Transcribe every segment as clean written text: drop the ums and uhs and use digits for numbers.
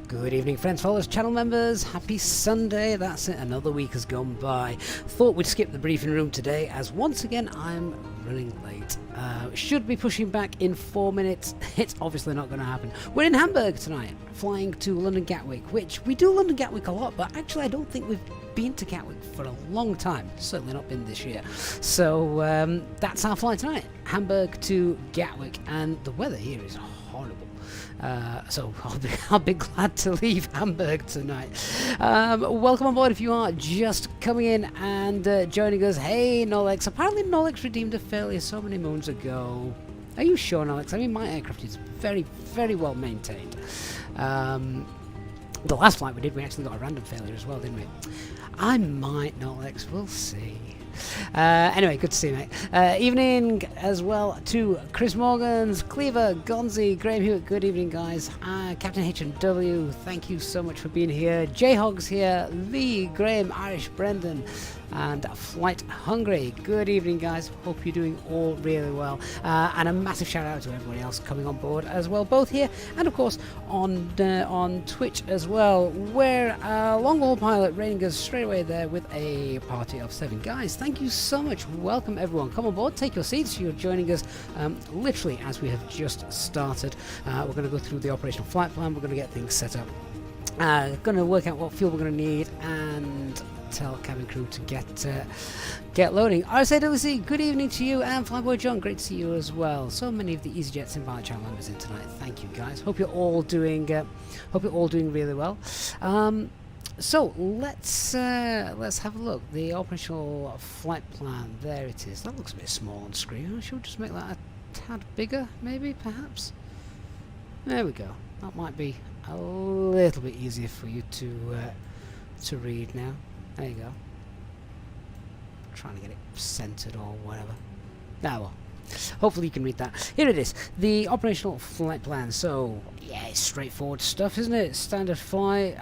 Good evening, friends, followers, channel members. Happy Sunday. That's it. Another week has gone by. Thought we'd skip the briefing room today, as once again I'm running late. Should be pushing back in 4 minutes. It's obviously not going to happen. We're in Hamburg tonight, flying to London Gatwick, which we do London Gatwick a lot, but actually I don't think we've been to Gatwick for a long time. Certainly not been this year. So that's our flight tonight. Hamburg to Gatwick, and the weather here is horrible. So I'll be glad to leave Hamburg tonight. Welcome on board if you are just coming in and joining us. Hey, Nolex. Apparently Nolex redeemed a failure so many moons ago. Are you sure, Nolex? I mean, my aircraft is very, very well maintained. The last flight we did, we actually got a random failure as well, didn't we? I might, Nolex. We'll see. Anyway, good to see you, mate. Evening as well to Chris Morgans, Cleaver, Gonzi, Graham Hewitt. Good evening, guys. Captain H&W, thank you so much for being here. J-Hogs here, Lee, Graham, Irish, Brendan, and Flight Hungry. Good evening, guys. Hope you're doing all really well. And a massive shout out to everybody else coming on board as well, both here and of course on Twitch as well, where Long Haul Pilot rating us straight away there with a party of 7 guys. Thank you so much. Welcome everyone. Come on board, take your seats. You're joining us literally as we have just started. We're going to go through the operational flight plan. We're going to get things set up. Going to work out what fuel we're going to need and tell cabin crew to get loading. RSAWC, good evening to you, and Flyboy John, great to see you as well. So many of the Easyjet Symbiote channel members in tonight. Thank you, guys. Hope you're all doing really well. So let's have a look. The operational flight plan. There it is. That looks a bit small on screen. Should we just make that a tad bigger, maybe, perhaps? There we go. That might be a little bit easier for you to read now. There you go. Trying to get it centered or whatever. Ah, well. Hopefully you can read that. Here it is. The operational flight plan. So, yeah, it's straightforward stuff, isn't it? Standard flight.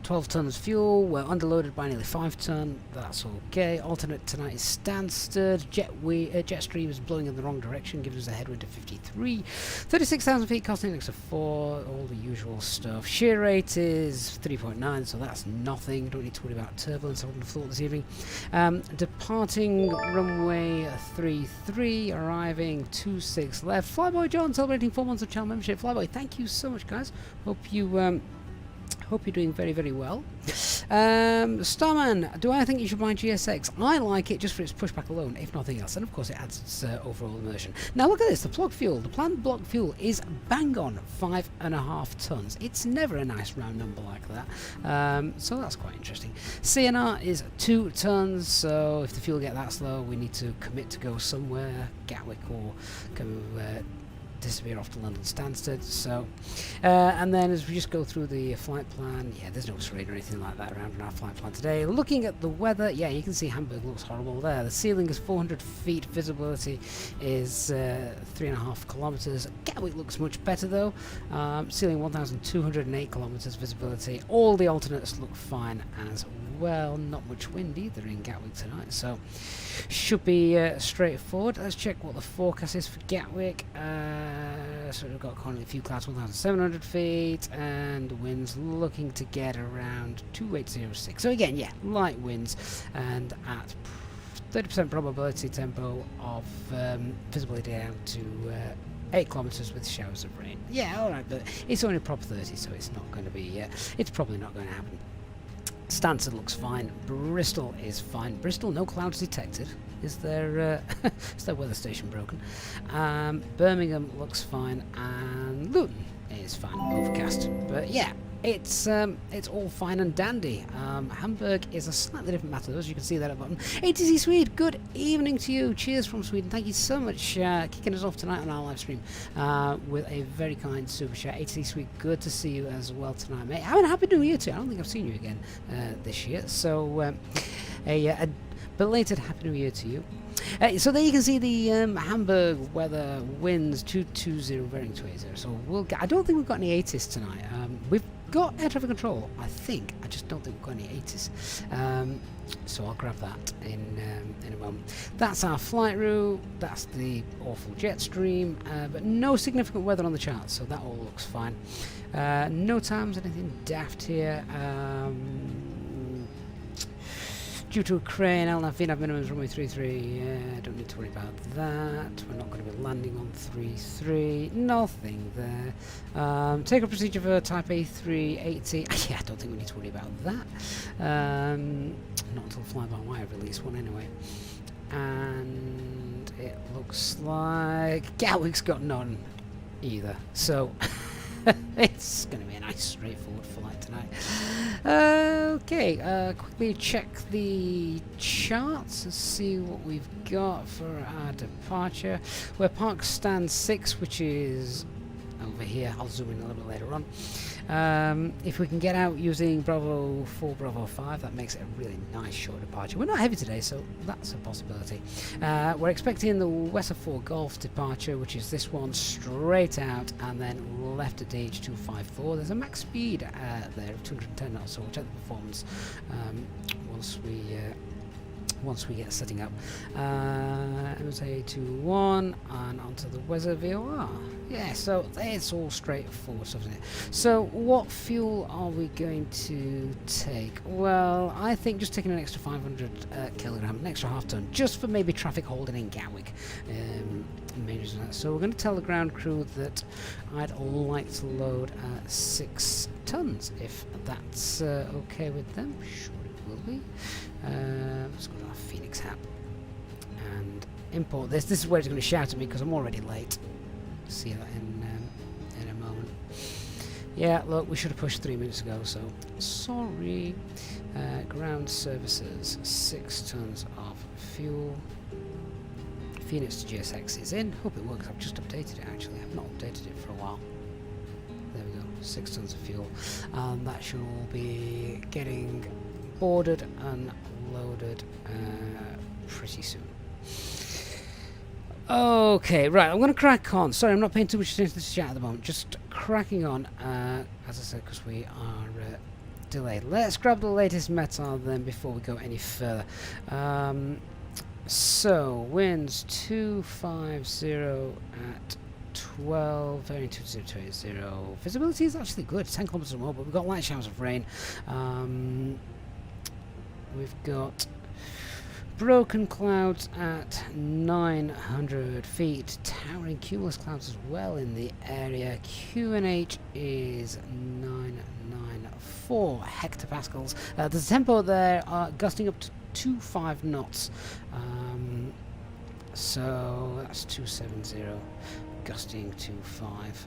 12 tons fuel. We're underloaded by nearly 5 ton. That's okay. Alternate tonight is Stansted. Jetstream is blowing in the wrong direction, giving us a headwind of 53. 36,000 feet, cost index of 4. All the usual stuff. Shear rate is 3.9, so that's nothing. Don't need to worry about turbulence. I wouldn't have thought this evening. Departing runway 33, arriving 26 left. Flyboy John celebrating 4 months of channel membership. Flyboy, thank you so much, guys. Hope you're doing very, very well. Starman, do I think you should buy GSX? I like it just for its pushback alone, if nothing else. And of course it adds its overall immersion. Now look at this, the block fuel. The planned block fuel is bang on 5.5 tons. It's never a nice round number like that. So that's quite interesting. CNR is 2 tons, so if the fuel get that slow, we need to commit to go somewhere, Gatwick or go disappear off to London Stansted. So and then as we just go through the flight plan, yeah, there's no terrain or anything like that around in our flight plan today. Looking at the weather, yeah, you can see Hamburg looks horrible there. The ceiling is 400 feet, visibility is 3.5 kilometers. Gatwick looks much better though. Ceiling 1,208 kilometers visibility. All the alternates look fine as well. Not much wind either in Gatwick tonight, so should be straightforward. Let's check what the forecast is for Gatwick. So we've got currently a few clouds, 1,700 feet, and the winds looking to get around 2806. So again, yeah, light winds, and at 30% probability tempo of visibility down to 8 kilometers with showers of rain. Yeah, all right, but it's only prop 30, so it's not going to be. It's probably not going to happen. Stansted looks fine. Bristol is fine. Bristol, no clouds detected. Is their weather station broken? Birmingham looks fine, and Luton is fine. Overcast, but yeah, it's all fine and dandy. Hamburg is a slightly different matter, though, as you can see there at the bottom. ATC Swede, good evening to you. Cheers from Sweden. Thank you so much kicking us off tonight on our live stream with a very kind super chat. ATC Swede, good to see you as well tonight, mate. Have a happy new year too. I don't think I've seen you again this year, so a belated happy new year to you. So there you can see the Hamburg weather winds 220 bearing 280. So I don't think we've got any 80s tonight. We've got air traffic control, I think. I just don't think we've got any 80s. So I'll grab that in a moment. That's our flight route. That's the awful jet stream, but no significant weather on the chart, so that all looks fine. No times, anything daft here. Due to a crane, LNAV VNAV minimums runway 33. Don't need to worry about that. We're not going to be landing on 33. Nothing there. Takeoff procedure for Type A380. Yeah, I don't think we need to worry about that. Not until fly-by-wire release one anyway. And it looks like Gatwick's got none either. So it's going to be a nice straightforward flight tonight. Okay, quickly check the charts and see what we've got for our departure. We're parked stand 6, which is over here. I'll zoom in a little bit later on. If we can get out using Bravo 4, Bravo 5, that makes it a really nice short departure. We're not heavy today, so that's a possibility. We're expecting the West 4 Golf departure, which is this one straight out and then left at DH254. There's a max speed there of 210 knots, so we'll check the performance once we get setting up. MSA21 and onto the weather VOR. Yeah, so it's all straightforward stuff, isn't it? So what fuel are we going to take? Well, I think just taking an extra 500 kilogram, an extra half ton, just for maybe traffic holding in Gatwick. So we're going to tell the ground crew that I'd like to load 6 tons, if that's okay with them. Sure it will be. Let's go to our Phoenix app and import this. This is where it's going to shout at me because I'm already late. See that in a moment. Yeah, look, we should have pushed 3 minutes ago, so sorry. Ground services, 6 tons of fuel. Phoenix to GSX is in. Hope it works. I've just updated it actually. I've not updated it for a while. There we go. 6 tons of fuel. That should all be getting boarded and loaded pretty soon. Okay, right, I'm going to crack on. Sorry, I'm not paying too much attention to this chat at the moment. Just cracking on, as I said, because we are delayed. Let's grab the latest METAR then before we go any further. So, winds 250 at 12, very 2080. Visibility is actually good, 10 kilometers or more, but we've got light showers of rain. We've got broken clouds at 900 feet, towering cumulus clouds as well in the area. QNH is 994 hectopascals. The tempo there are gusting up to 25 knots. So that's 270, gusting to 5.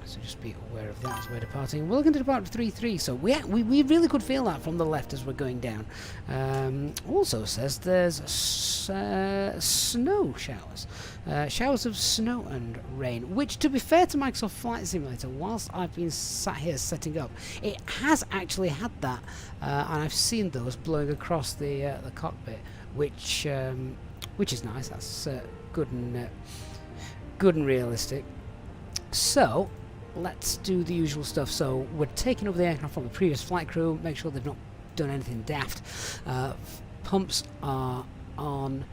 So just be aware of that as we're departing. We're looking to depart 3-3, so we really could feel that from the left as we're going down. Also says there's snow showers. Showers of snow and rain, which, to be fair to Microsoft Flight Simulator, whilst I've been sat here setting up, it has actually had that, and I've seen those blowing across the cockpit, which is nice. That's good and realistic. So let's do the usual stuff. So we're taking over the aircraft from the previous flight crew, make sure they've not done anything daft. Pumps are on,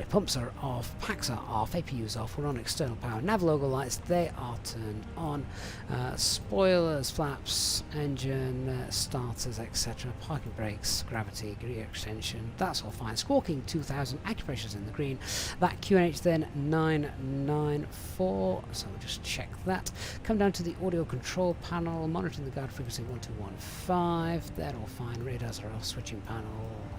pumps are off, packs are off, APU's off, we're on external power. Nav logo lights, they are turned on. Spoilers, flaps, engine, starters, etc. Parking brakes, gravity, gear extension, that's all fine. Squawking 2000, acupressure's in the green. That QNH then 994, so we'll just check that. Come down to the audio control panel, monitoring the guard frequency 1215, they're all fine. Radars are off, switching panel,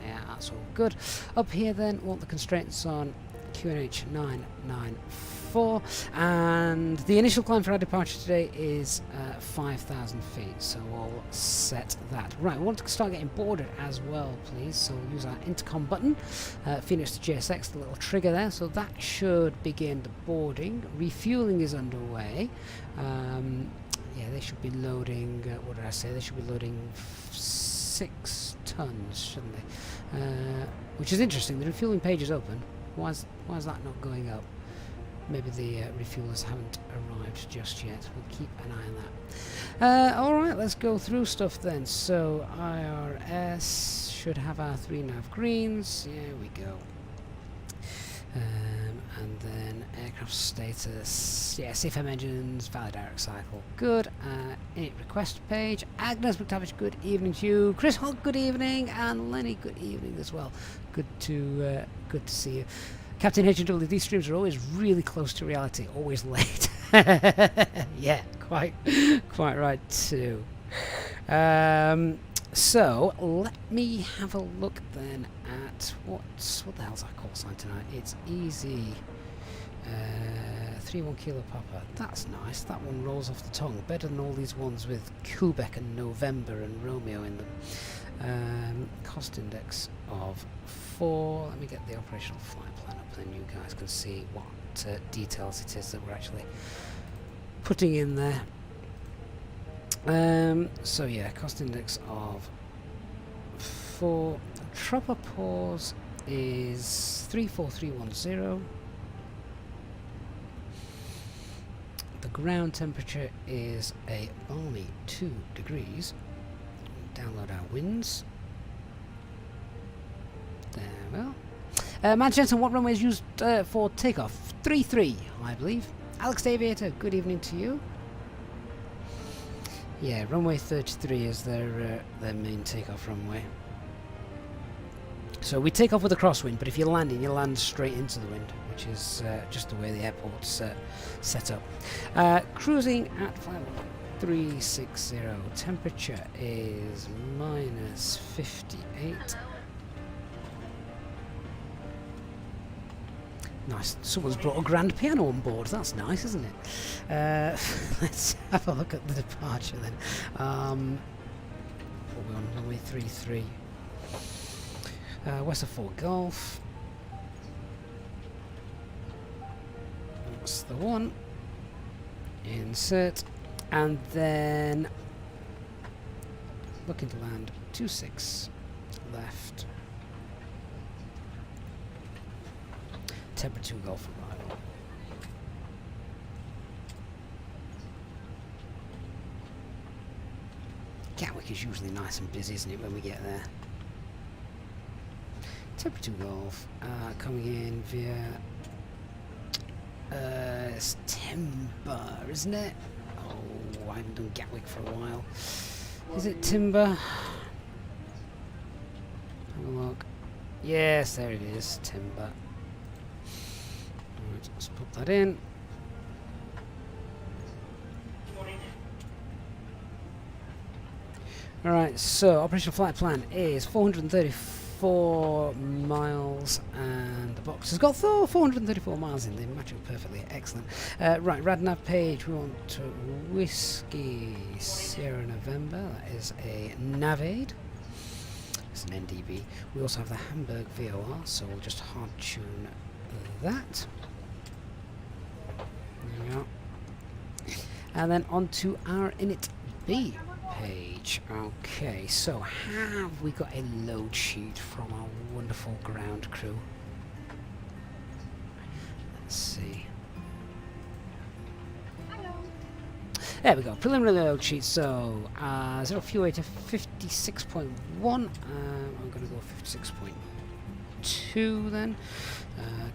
yeah, that's all good. Up here then, want the constraints on QNH 994. before, and the initial climb for our departure today is 5,000 feet, so we'll set that. Right, we want to start getting boarded as well, please, so we'll use our intercom button, Fenix to JSX, the little trigger there, so that should begin the boarding. Refueling is underway. Yeah, they should be loading, what did I say, they should be loading 6 tons, shouldn't they? Which is interesting, the refueling page is open. Why is that not going up? Maybe the refuelers haven't arrived just yet. We'll keep an eye on that. Alright, let's go through stuff then. So, IRS should have our 3 nav greens. Here we go. And then aircraft status, yeah, CFM engines, valid direct cycle, good. Init request page. Agnes McTavish, good evening to you. Chris Hogg, good evening, and Lenny, good evening as well. Good to see you. Captain HW, these streams are always really close to reality, always late. Yeah, quite right too. So let me have a look then at what the hell's our call sign tonight? It's Easy 31 Kilo Papa. That's nice. That one rolls off the tongue better than all these ones with Quebec and November and Romeo in them. Cost index of 4. Let me get the operational flight plan up, then you guys can see what details it is that we're actually putting in there. So yeah, cost index of 4. Tropper pause is 34310. The ground temperature is a balmy 2 degrees. Download our winds. There we go. Manchester, what runway is used for takeoff? 33, I believe. Alex the Aviator, good evening to you. Yeah, runway 33 is their main takeoff runway. So we take off with a crosswind, but if you're landing, you land straight into the wind, which is just the way the airport's set up. Cruising at 5360. Temperature is minus 58. Nice. Someone's brought a grand piano on board. That's nice, isn't it? Let's have a look at the departure then. What are we on? Runway 33. West of 4 Golf. That's the one. Insert. And then looking to land 26 left. Temper 2 Golf arrival. Gatwick is usually nice and busy, isn't it, when we get there? Temper 2 Golf, coming in via it's Timber, isn't it? Oh, I haven't done Gatwick for a while. Is it Timber? Have a look. Yes, there it is, Timber. Alright, let's put that in. Alright, so operational flight plan is 434 miles, and the box has got 434 miles in. They match up perfectly. Excellent. Right, RadNav page. We want to Whiskey Sierra November. That is a Navaid. It's an NDB. We also have the Hamburg VOR, so we'll just hard tune that. There we go. And then onto our init B page. Okay, so have we got a load sheet from our wonderful ground crew? Let's see. There we go, preliminary load sheet. So 0 fuel rate of 56.1. I'm going to go 56.2 then.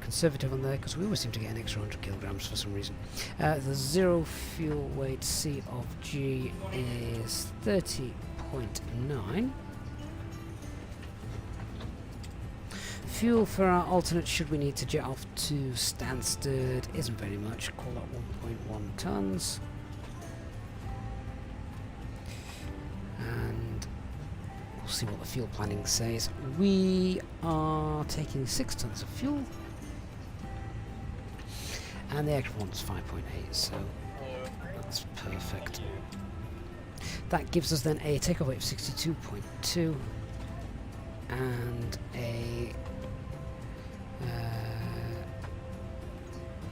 Conservative on there because we always seem to get an extra 100 kilograms for some reason. The zero fuel weight C of G is 30.9. Fuel for our alternate should we need to jet off to Stansted isn't very much. Call that 1.1 tons. And we'll see what the fuel planning says. We are taking 6 tons of fuel. and the aircraft wants 5.8, so that's perfect. That gives us then a takeoff weight of 62.2 and a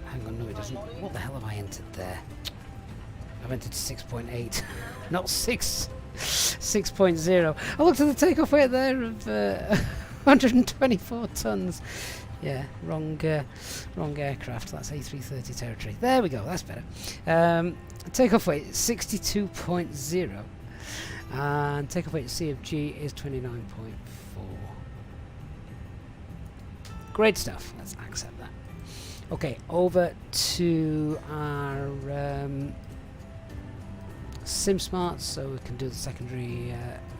hang on, no it doesn't. What the hell have I entered there? I've entered 6.8 not 6.0. I looked at the takeoff weight there of 124 tons. Yeah, wrong aircraft. That's A330 territory. There we go, that's better. Takeoff weight 62.0 and takeoff weight C of G is 29.4. Great stuff. Let's accept that. Okay, over to our SimSmart, so we can do the secondary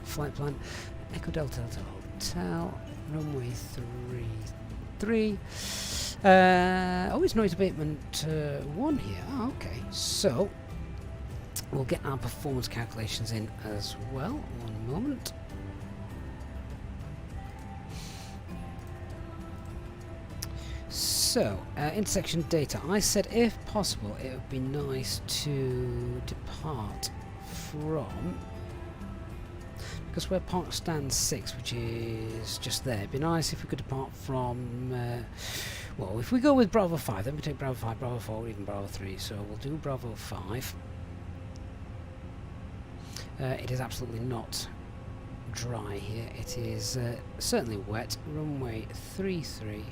flight plan. Echo Delta Delta Hotel, runway 33. Oh, it's noise abatement 1 here. Oh, okay, so we'll get our performance calculations in as well. One moment. So, intersection data. I said if possible it would be nice to depart from, because we're park stand 6, which is just there, it'd be nice if we could depart from, well, if we go with Bravo 5, then we take Bravo 5, Bravo 4, or even Bravo 3, so we'll do Bravo 5. It is absolutely not dry here, it is certainly wet. Runway 33.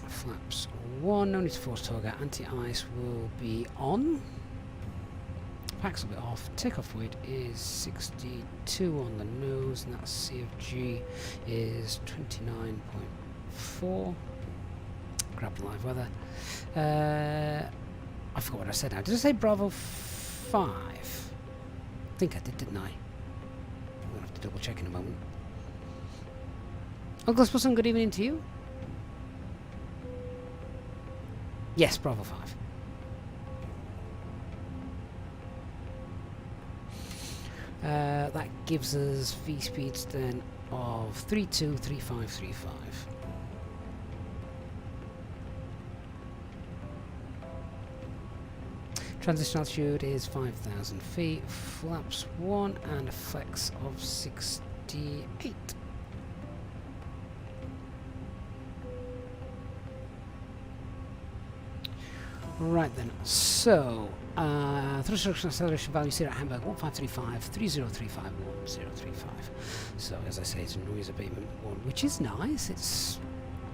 Flaps 1, no need to force toggle. Anti-ice will be on. Packs will be off. Takeoff weight is 62 on the nose, and that C of G is 29.4. Grab the live weather. I forgot what I said now. Did I say Bravo 5? I think I did, didn't I? I'm going to have to double check in a moment. Uncle Spusson, good evening to you. Yes, Bravo 5. That gives us V speeds then of 323535. Transition altitude is 5,000 feet. Flaps 1 and a flex of 68. Right then, so thrust reduction acceleration value here at Hamburg 1535, 3035, 1035. So as I say, it's noise abatement 1, which is nice. It's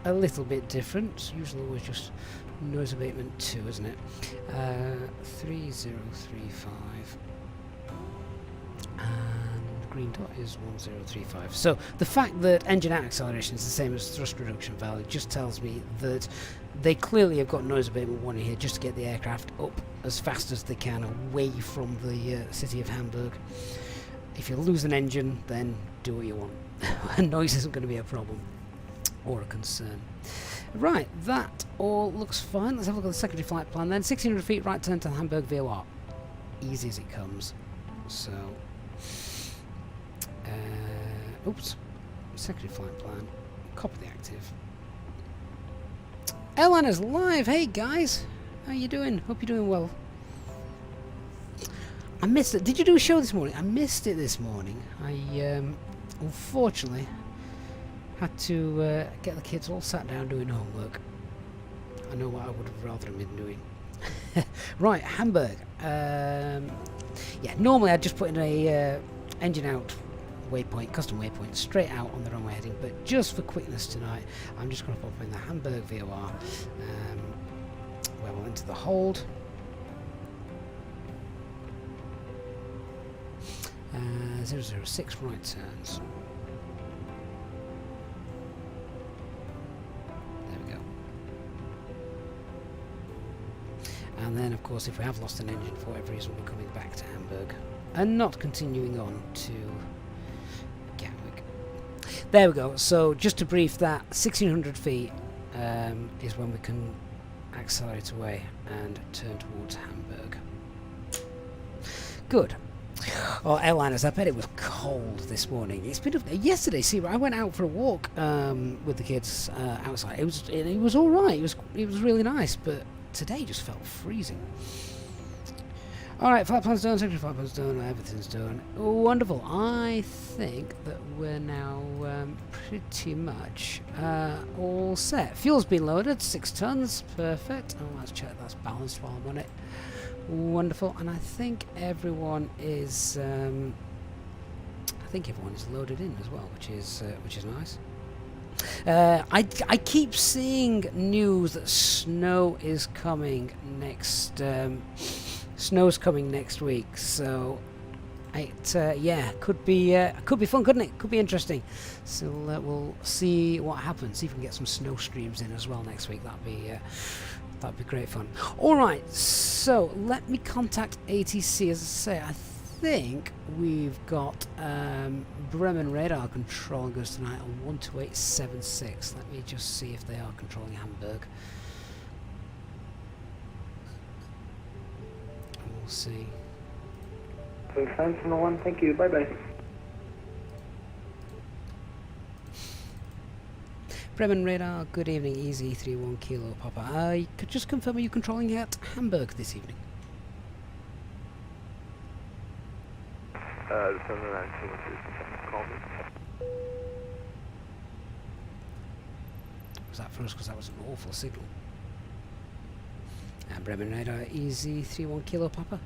a little bit different. Usually always just noise abatement 2, isn't it? 3035 and green dot is 1035. So the fact that engine out acceleration is the same as thrust reduction value just tells me that they clearly have got noise abatement 1 in here just to get the aircraft up as fast as they can away from the city of Hamburg. If you lose an engine, then do what you want. Noise isn't going to be a problem or a concern. Right, that all looks fine. Let's have a look at the secondary flight plan then. 1600 feet, right turn to Hamburg VOR. Easy as it comes. So, oops, secondary flight plan. Copy the active. Airliners live. Hey guys, how you doing? Hope you're doing well. I missed it. Did you do a show this morning? I missed it this morning. I unfortunately had to get the kids all sat down doing homework. I know what I would have rather been doing. Right, Hamburg. Yeah, normally I'd just put in a engine out waypoint, custom waypoint, straight out on the runway heading, but just for quickness tonight, I'm just going to pop in the Hamburg VOR, where we'll enter the hold. 006 right turns. There we go. And then, of course, if we have lost an engine for whatever reason, we're coming back to Hamburg and not continuing on to Gatwick. There we go. So just to brief that, 1600 feet is when we can accelerate away and turn towards Hamburg. Good. Or airliners, I bet it was cold this morning. It's been yesterday. See, I went out for a walk with the kids outside. It was all right. It was really nice, but today just felt freezing. All right, flight plan's done. Secretary flight plan's done. Everything's done. Wonderful. I think that we're now pretty much all set. Fuel's been loaded. 6 tons. Perfect. Oh, let's check that's balanced while I'm on it. Wonderful. And I think everyone is. I think everyone is loaded in as well, which is nice. I keep seeing news that snow is coming next. Snow's coming next week, so yeah, could be fun, couldn't it? Could be interesting. So we'll see what happens. See if we can get some snow streams in as well next week. That'd be great fun. All right, so let me contact ATC. As I say, I think we've got Bremen radar controlling us tonight on 12876. Let me just see if they are controlling Hamburg. We'll see. 1, thank you, bye bye. Bremen radar, good evening, Easy 31 Kilo Papa. I could just confirm, are you controlling at Hamburg this evening? Was that for us? Because that was an awful signal. And Bremen radar, Easy 31 Kilo Papa.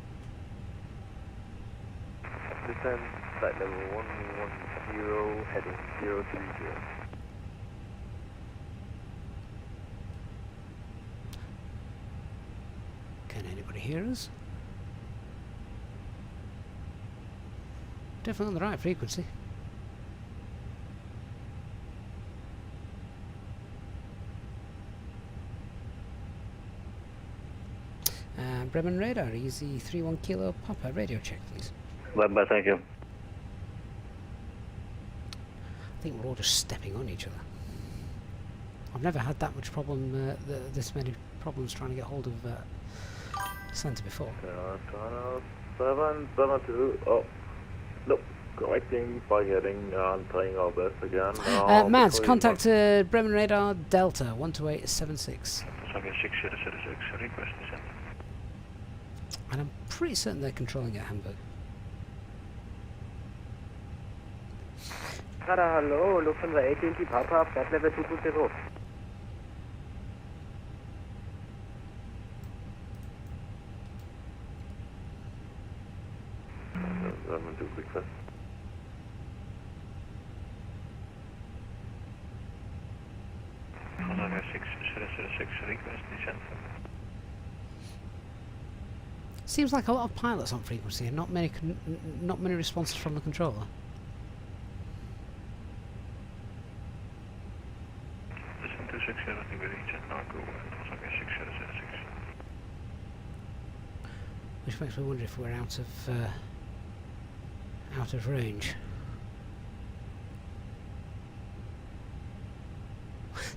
Descend, flight level 110, heading 030. Can anybody hear us? Definitely on the right frequency. Bremen radar, Easy 31 Kilo Papa, radio check please. Bye, thank you. I think we're all just stepping on each other. I've never had that much problem, this many problems trying to get hold of Centre before. 772, oh, nope, correcting by heading and trying our best again. Mads, contact Bremen radar Delta 12876. Request descent. And I'm pretty certain they're controlling at Hamburg. Hello, Lufthansa A320 Papa, flight level 220. Do request. Hamburg 606 request descent. Seems like a lot of pilots on frequency and not many responses from the controller. Descent 260, reach at Narco, Hamburg 6006. Which makes me wonder if we're out of range.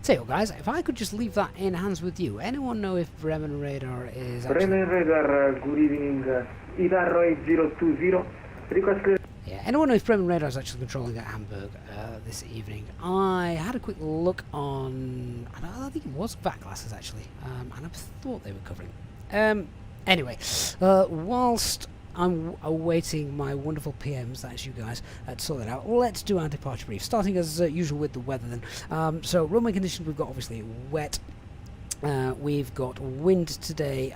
Tell you what, guys, if I could just leave that in hands with you. Anyone know if Bremen radar is actually... Bremen radar, good evening, Idarro 8020, request clear. Yeah, anyone know if Bremen radar is actually controlling at Hamburg this evening? I had a quick look on... I think it was VAT glasses actually, and I thought they were covering. Anyway, whilst I'm awaiting my wonderful PMs, that's you guys, to sort that out, let's do our departure brief, starting as usual with the weather then. So runway conditions, we've got obviously wet. We've got wind today,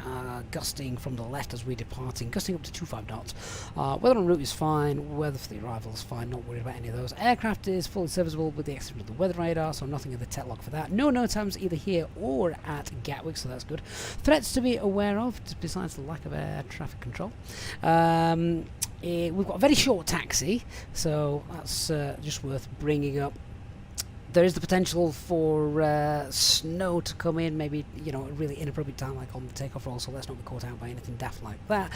gusting from the left as we're departing, gusting up to 25 knots. Weather en route is fine, weather for the arrival is fine, not worried about any of those. Aircraft is fully serviceable with the exception of the weather radar, so nothing in the tech log for that. No NOTAMs either here or at Gatwick, so that's good. Threats to be aware of, besides the lack of air traffic control. We've got a very short taxi, so that's just worth bringing up. There is the potential for snow to come in, maybe, you know, a really inappropriate time, like on the takeoff roll, so let's not be caught out by anything daft like that.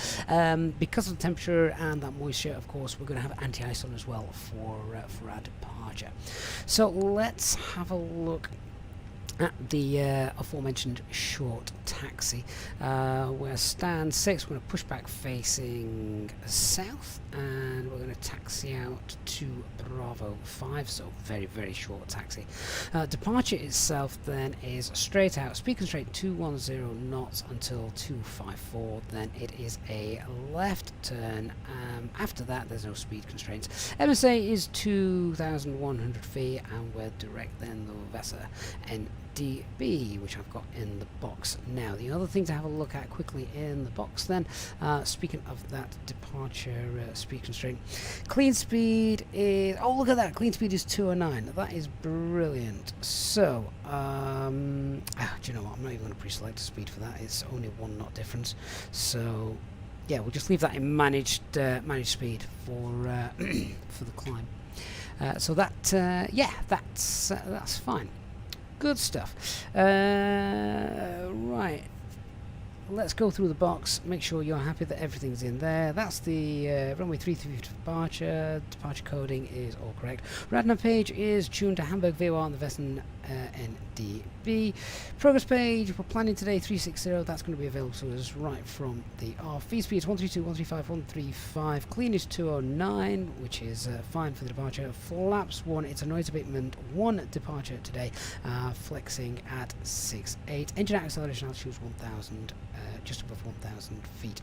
Because of the temperature and that moisture, of course, we're going to have anti-ice on as well for our departure. So let's have a look at the aforementioned short taxi. We're stand 6, we're going to push back facing south, and we're going to taxi out to Bravo 5, so very short taxi. Departure itself then is straight out, speed constraint 210 knots until 254, then it is a left turn. After that there's no speed constraints. MSA is 2,100 feet, and we're direct then the Vesa NDB, which I've got in the box now. The other thing to have a look at quickly in the box then, speaking of that departure speed constraint, clean speed is, oh look at that, clean speed is 209. That is brilliant. So do you know what, I'm not even going to pre-select a speed for that, it's only 1 knot difference, so yeah, we'll just leave that in managed speed for for the climb. So that yeah, that's fine. Good stuff. Right, let's go through the box, make sure you're happy that everything's in there. That's the runway 33 departure. Departure coding is all correct. Radar page is tuned to Hamburg VOR on the Vesen NDB. Progress page, we're planning today 360. That's going to be available to us right from the off. Feed speed is 132, 135, 135. Clean is 209, which is fine for the departure. Flaps 1, it's a noise abatement 1 departure today. Flexing at 6.8. Engine acceleration altitude is 1,000, just above 1,000 feet.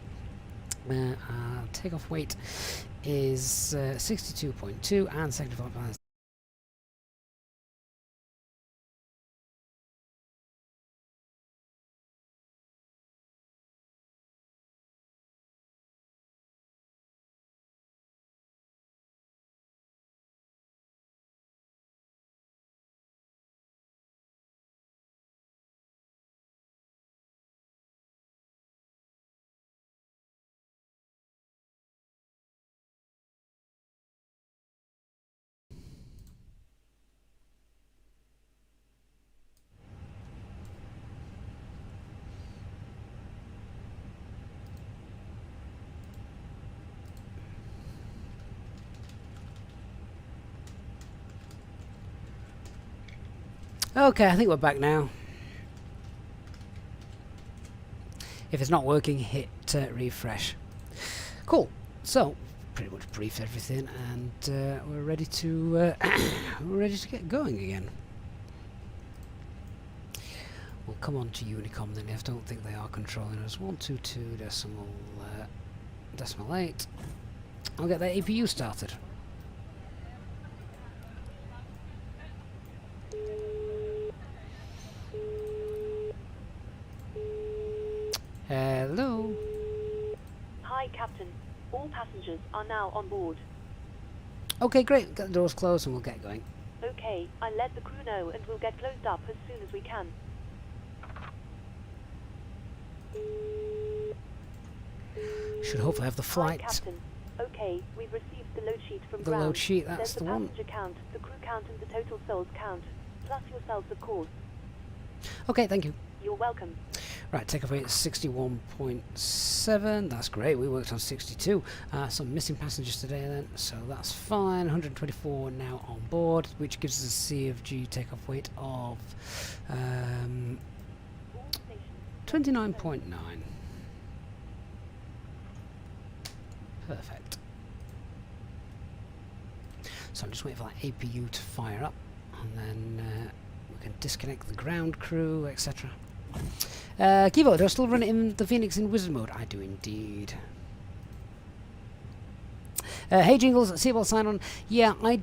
Takeoff weight is 62.2, and second flight balance. Okay, I think we're back now. If it's not working, hit refresh. Cool. So, pretty much briefed everything, and we're ready to get going again. We'll come on to Unicom then. I don't think they are controlling us. 122.8. I'll get that APU started. Hello. Hi, Captain. All passengers are now on board. Okay, great. Get the doors closed and we'll get going. Okay, I let the crew know and we'll get closed up as soon as we can. Should hopefully have the flight. Hi, Captain. Okay, we've received the load sheet from The ground. load sheet, that's There's the the one. passenger count, the crew count and the total souls count. Plus yourselves, of course. Okay, thank you. You're welcome. Right, takeoff rate is 61.7. That's great. We worked on 62. Some missing passengers today then, so that's fine. 124 now on board, which gives us a CFG takeoff weight of 29.9. Perfect. So I'm just waiting for that APU to fire up, and then we can disconnect the ground crew, etc. Kivo, do I still run it in the Phoenix in wizard mode? I do indeed. Hey Jingles, seatbelt sign on. Yeah, I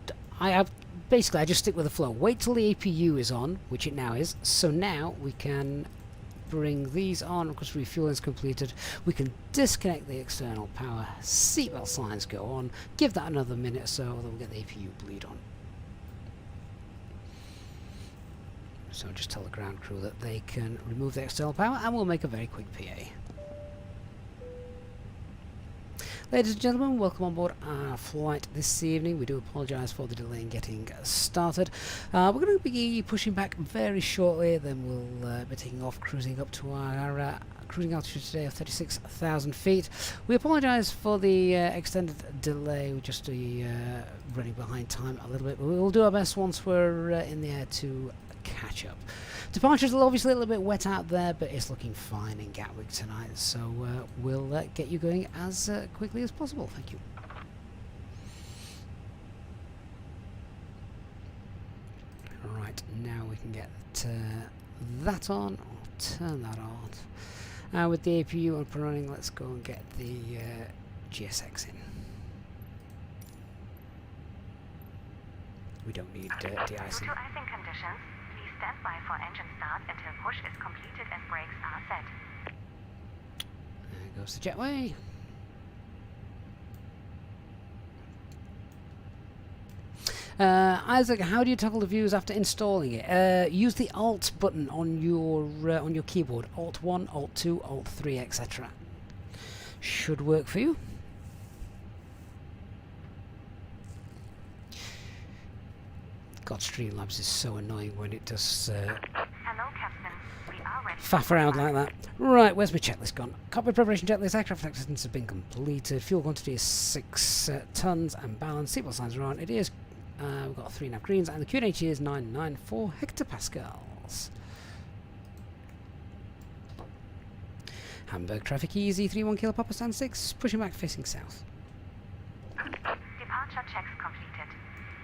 have basically I just stick with the flow. Wait till the APU is on, which it now is. So now we can bring these on because refueling is completed. We can disconnect the external power. Seatbelt signs go on. Give that another minute or so, then we'll get the APU bleed on. So just tell the ground crew that they can remove the external power and we'll make a very quick PA. Ladies and gentlemen, welcome on board our flight this evening. We do apologise for the delay in getting started. We're going to be pushing back very shortly, then we'll be taking off, cruising up to our cruising altitude today of 36,000 feet. We apologise for the extended delay. We're just running behind time a little bit, but we'll do our best once we're in the air to catch up. Departures are obviously a little bit wet out there, but it's looking fine in Gatwick tonight, so we'll get you going as quickly as possible. Thank you. Right, now we can get that on, or turn that on. With the APU up and running, let's go and get the GSX in. We don't need de-icing. Due to icing conditions, please stand by for engine start until push is completed and brakes are set. There goes the jetway. Isaac, how do you toggle the views after installing it? Use the Alt button on your keyboard. Alt 1, Alt 2, Alt 3, etc. Should work for you. God, Streamlabs is so annoying when it does Hello, Captain. We are ready. faff around like that. Right, where's my checklist gone? Cockpit preparation checklist, aircraft accidents have been completed. Fuel quantity is 6 tons and balanced. Seatbelt signs are on. It is, we've got 3 nav greens, and the QNH is 994 hectopascals. Hamburg traffic easy, 31 kilo Papa stand 6, pushing back facing south. Departure checks completed.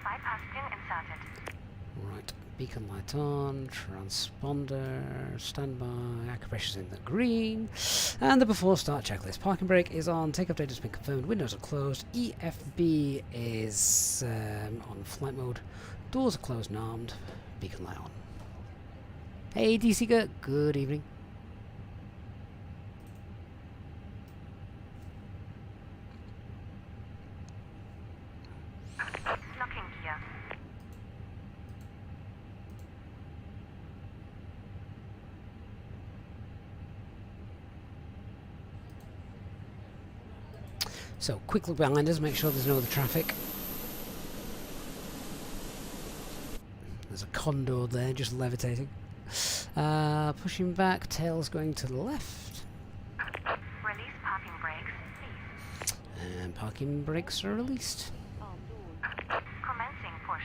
Bypass pin inserted. Right, beacon light on, transponder, standby, acupressure's in the green, and the before start checklist. Parking brake is on, takeoff date has been confirmed, windows are closed, EFB is on flight mode, doors are closed and armed, beacon light on. Hey DC Gert, good evening. Locking gear. So, quick look behind us, make sure there's no other traffic. There's a condor there, just levitating. Pushing back, tails going to the left. Release parking brakes, please. And parking brakes are released. Commencing push.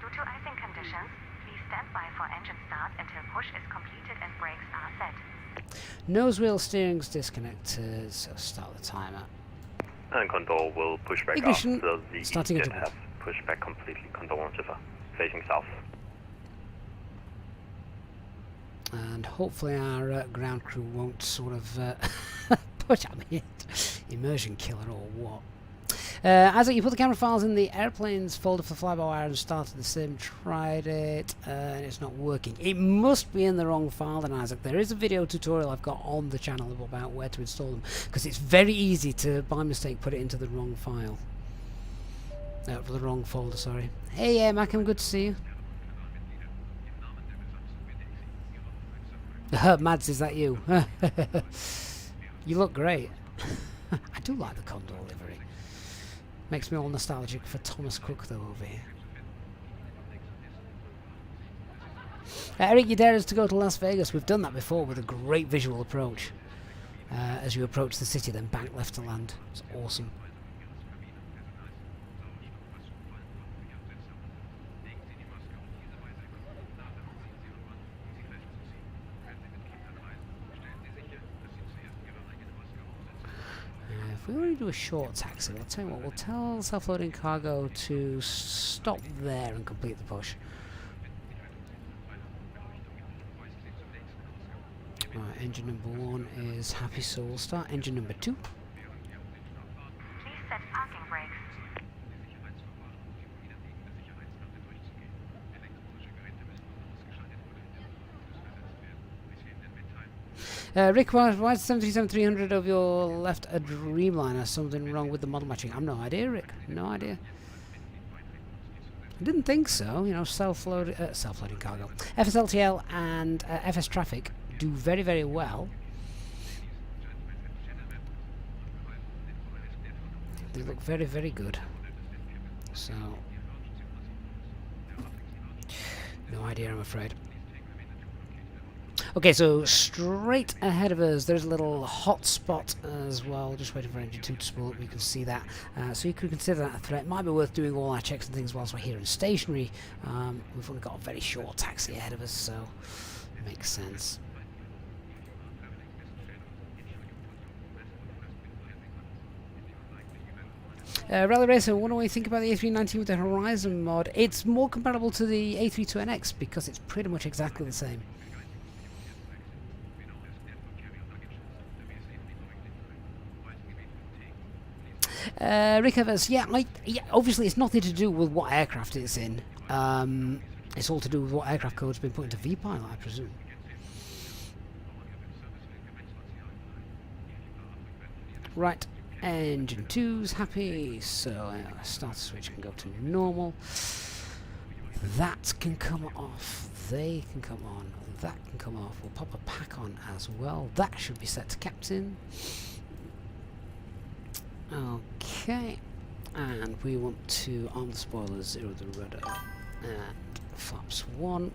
Due to icing conditions, please stand by for engine start until push is completed and brakes are set. Nose wheel steering's disconnected, so start the timer. And control will push back Ignition, after the starting Easyjet interval. has pushed back completely. Control on Geneva, facing south. And hopefully our ground crew won't sort of push at me. Immersion killer or what? Isaac, you put the camera files in the airplanes folder for the fly-by-wire and started the sim, tried it, and it's not working. It must be in the wrong file then, Isaac. There is a video tutorial I've got on the channel about where to install them, because it's very easy to, by mistake, put it into the wrong file. For the wrong folder, sorry. Hey, Macam, good to see you. Mads, is that you? You look great. I do like the Condor livery. Makes me all nostalgic for Thomas Cook though over here. Eric, you dare us to go to Las Vegas. We've done that before with a great visual approach. As you approach the city, then bank left to land. It's awesome. If we already do a short taxi, I'll tell you what, we'll tell self-loading cargo to stop there and complete the push. Right, engine number 1 is happy, so we'll start engine number 2. Please set parking brakes. Rick, why is 737-300 of your left a Dreamliner? Something wrong with the model matching? I've no idea, Rick. No idea. I didn't think so. You know, self-loading cargo. FSLTL and FSTraffic do very, very well. They look very, very good. So, no idea, I'm afraid. Okay, so straight ahead of us, there's a little hot spot as well. Just waiting for engine 2 to spool up. You can see that. So you could consider that a threat. Might be worth doing all our checks and things whilst we're here in stationary. We've only got a very short taxi ahead of us, so it makes sense. Rally Racer, what do we think about the A319 with the Horizon mod? It's more comparable to the A320NX because it's pretty much exactly the same. Rick Evans, yeah, obviously it's nothing to do with what aircraft it's in. It's all to do with what aircraft code's been put into VPilot, I presume. Right. Engine 2's happy, so starter switch can go to normal. That can come off, they can come on, that can come off. We'll pop a pack on as well. That should be set to captain. Okay, and we want to arm the spoilers, 0 the rudder, and flaps 1.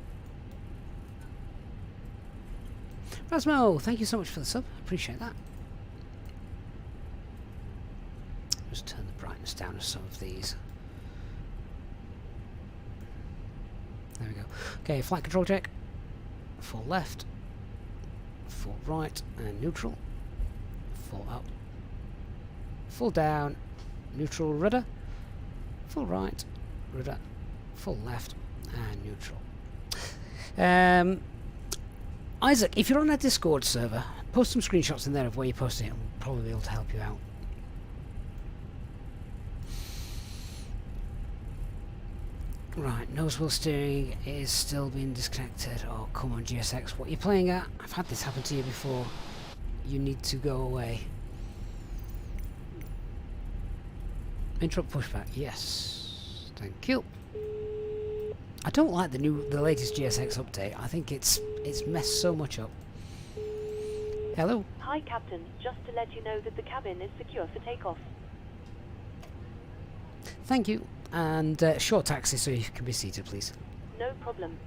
Rasmo, thank you so much for the sub, appreciate that. Just turn the brightness down of some of these. There we go. Okay, flight control check. Full left, full right, and neutral. Full up, full down, neutral rudder, full right, rudder, full left, and neutral. Isaac, if you're on our Discord server, post some screenshots in there of where you're posting it, and we'll probably be able to help you out. Right, nose wheel steering is still being disconnected. Oh, come on, GSX, what are you playing at? I've had this happen to you before. You need to go away. Interrupt pushback, yes. Thank you. I don't like the latest GSX update. I think it's messed so much up. Hello? Hi, Captain. Just to let you know that the cabin is secure for takeoff. Thank you. And short taxi so you can be seated, please. No problem.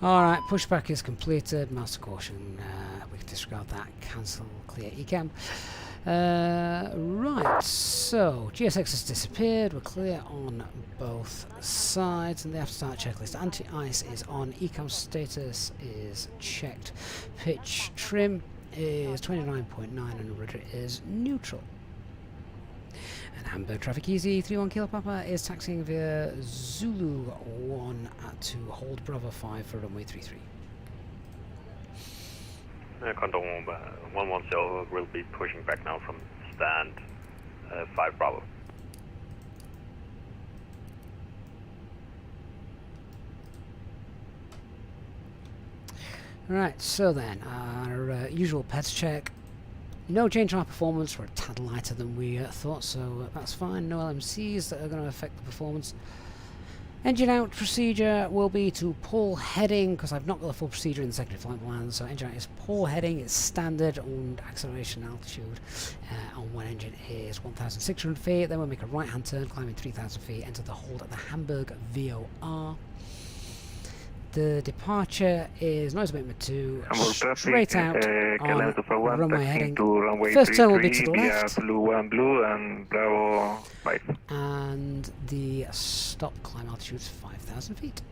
Alright, pushback is completed. Master caution. We can disregard that. Cancel. Clear ECAM. Right, so GSX has disappeared. We're clear on both sides. And the after start checklist. Anti-ice is on. ECAM status is checked. Pitch trim is 29.9 and rudder is neutral. And Hamburg traffic easy 31 Kilo Papa is taxiing via Zulu 1 to hold Bravo 5 for runway 33. Condom 110 will be pushing back now from stand 5 Bravo. Right, so then, our usual pets check. No change in our performance, we're a tad lighter than we thought, so that's fine. No LMCs that are going to affect the performance. Engine out procedure will be to pull heading, because I've not got the full procedure in the secondary flight plan, so engine out is pull heading, it's standard, and acceleration altitude on one engine is 1,600 feet, then we'll make a right hand turn, climbing 3,000 feet, enter the hold at the Hamburg VOR. The departure is noise abatement 2, straight out on runway heading. First turn will be to the left. Blue 1 blue and Bravo 5. And the stop climb altitude is 5,000 feet.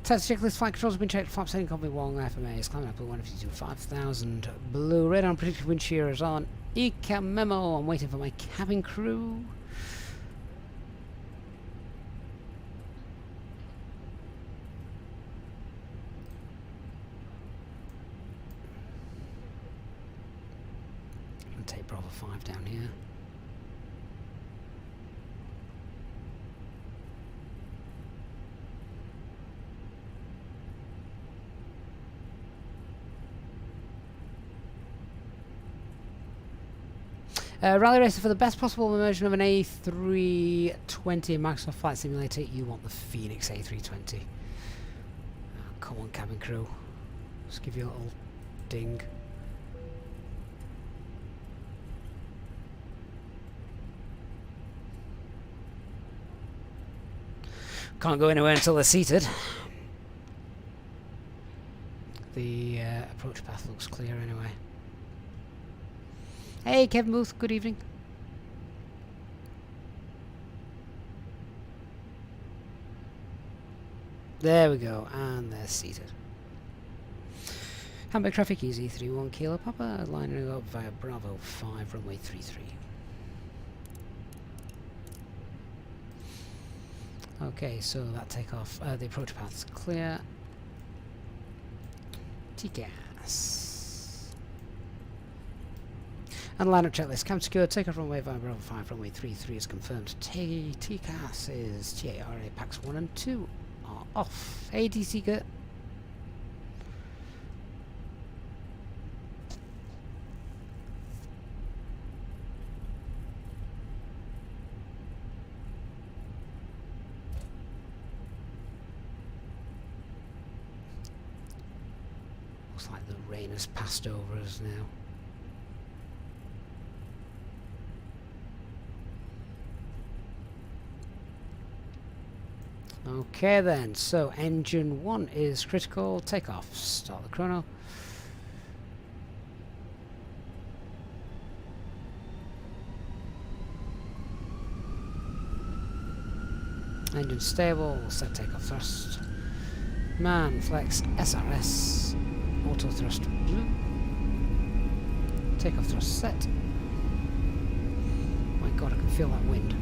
Taxi checklist, flight controls have been checked, flaps heading copy, Wong, FMA is climbing up at 152, 5,000 blue, radar and predicted wind shear is on, ECAM memo, I'm waiting for my cabin crew. I'll take Bravo 5 down here. Rally Racer, for the best possible immersion of an A320 Microsoft Flight Simulator, you want the Fenix A320. Oh, come on, cabin crew. Just give you a little ding. Can't go anywhere until they're seated. The approach path looks clear anyway. Hey Kevin Booth, good evening. There we go, and they're seated. Hamburg traffic, easy 31 Kilo Papa, lining up via Bravo 5, runway 33. Okay, so that takeoff, the approach path's clear. TCAS. And line up checklist, cam secure, takeoff runway via Bravo 5, runway 33 is confirmed. TCAS is TARA packs 1 and 2 are off. Hey DC Kurt. Looks like the rain has passed over us now. Okay then, so engine 1 is critical, takeoff, start the chrono. Engine stable, set takeoff thrust. Man, flex, SRS, auto thrust blue. Takeoff thrust set. My god, I can feel that wind.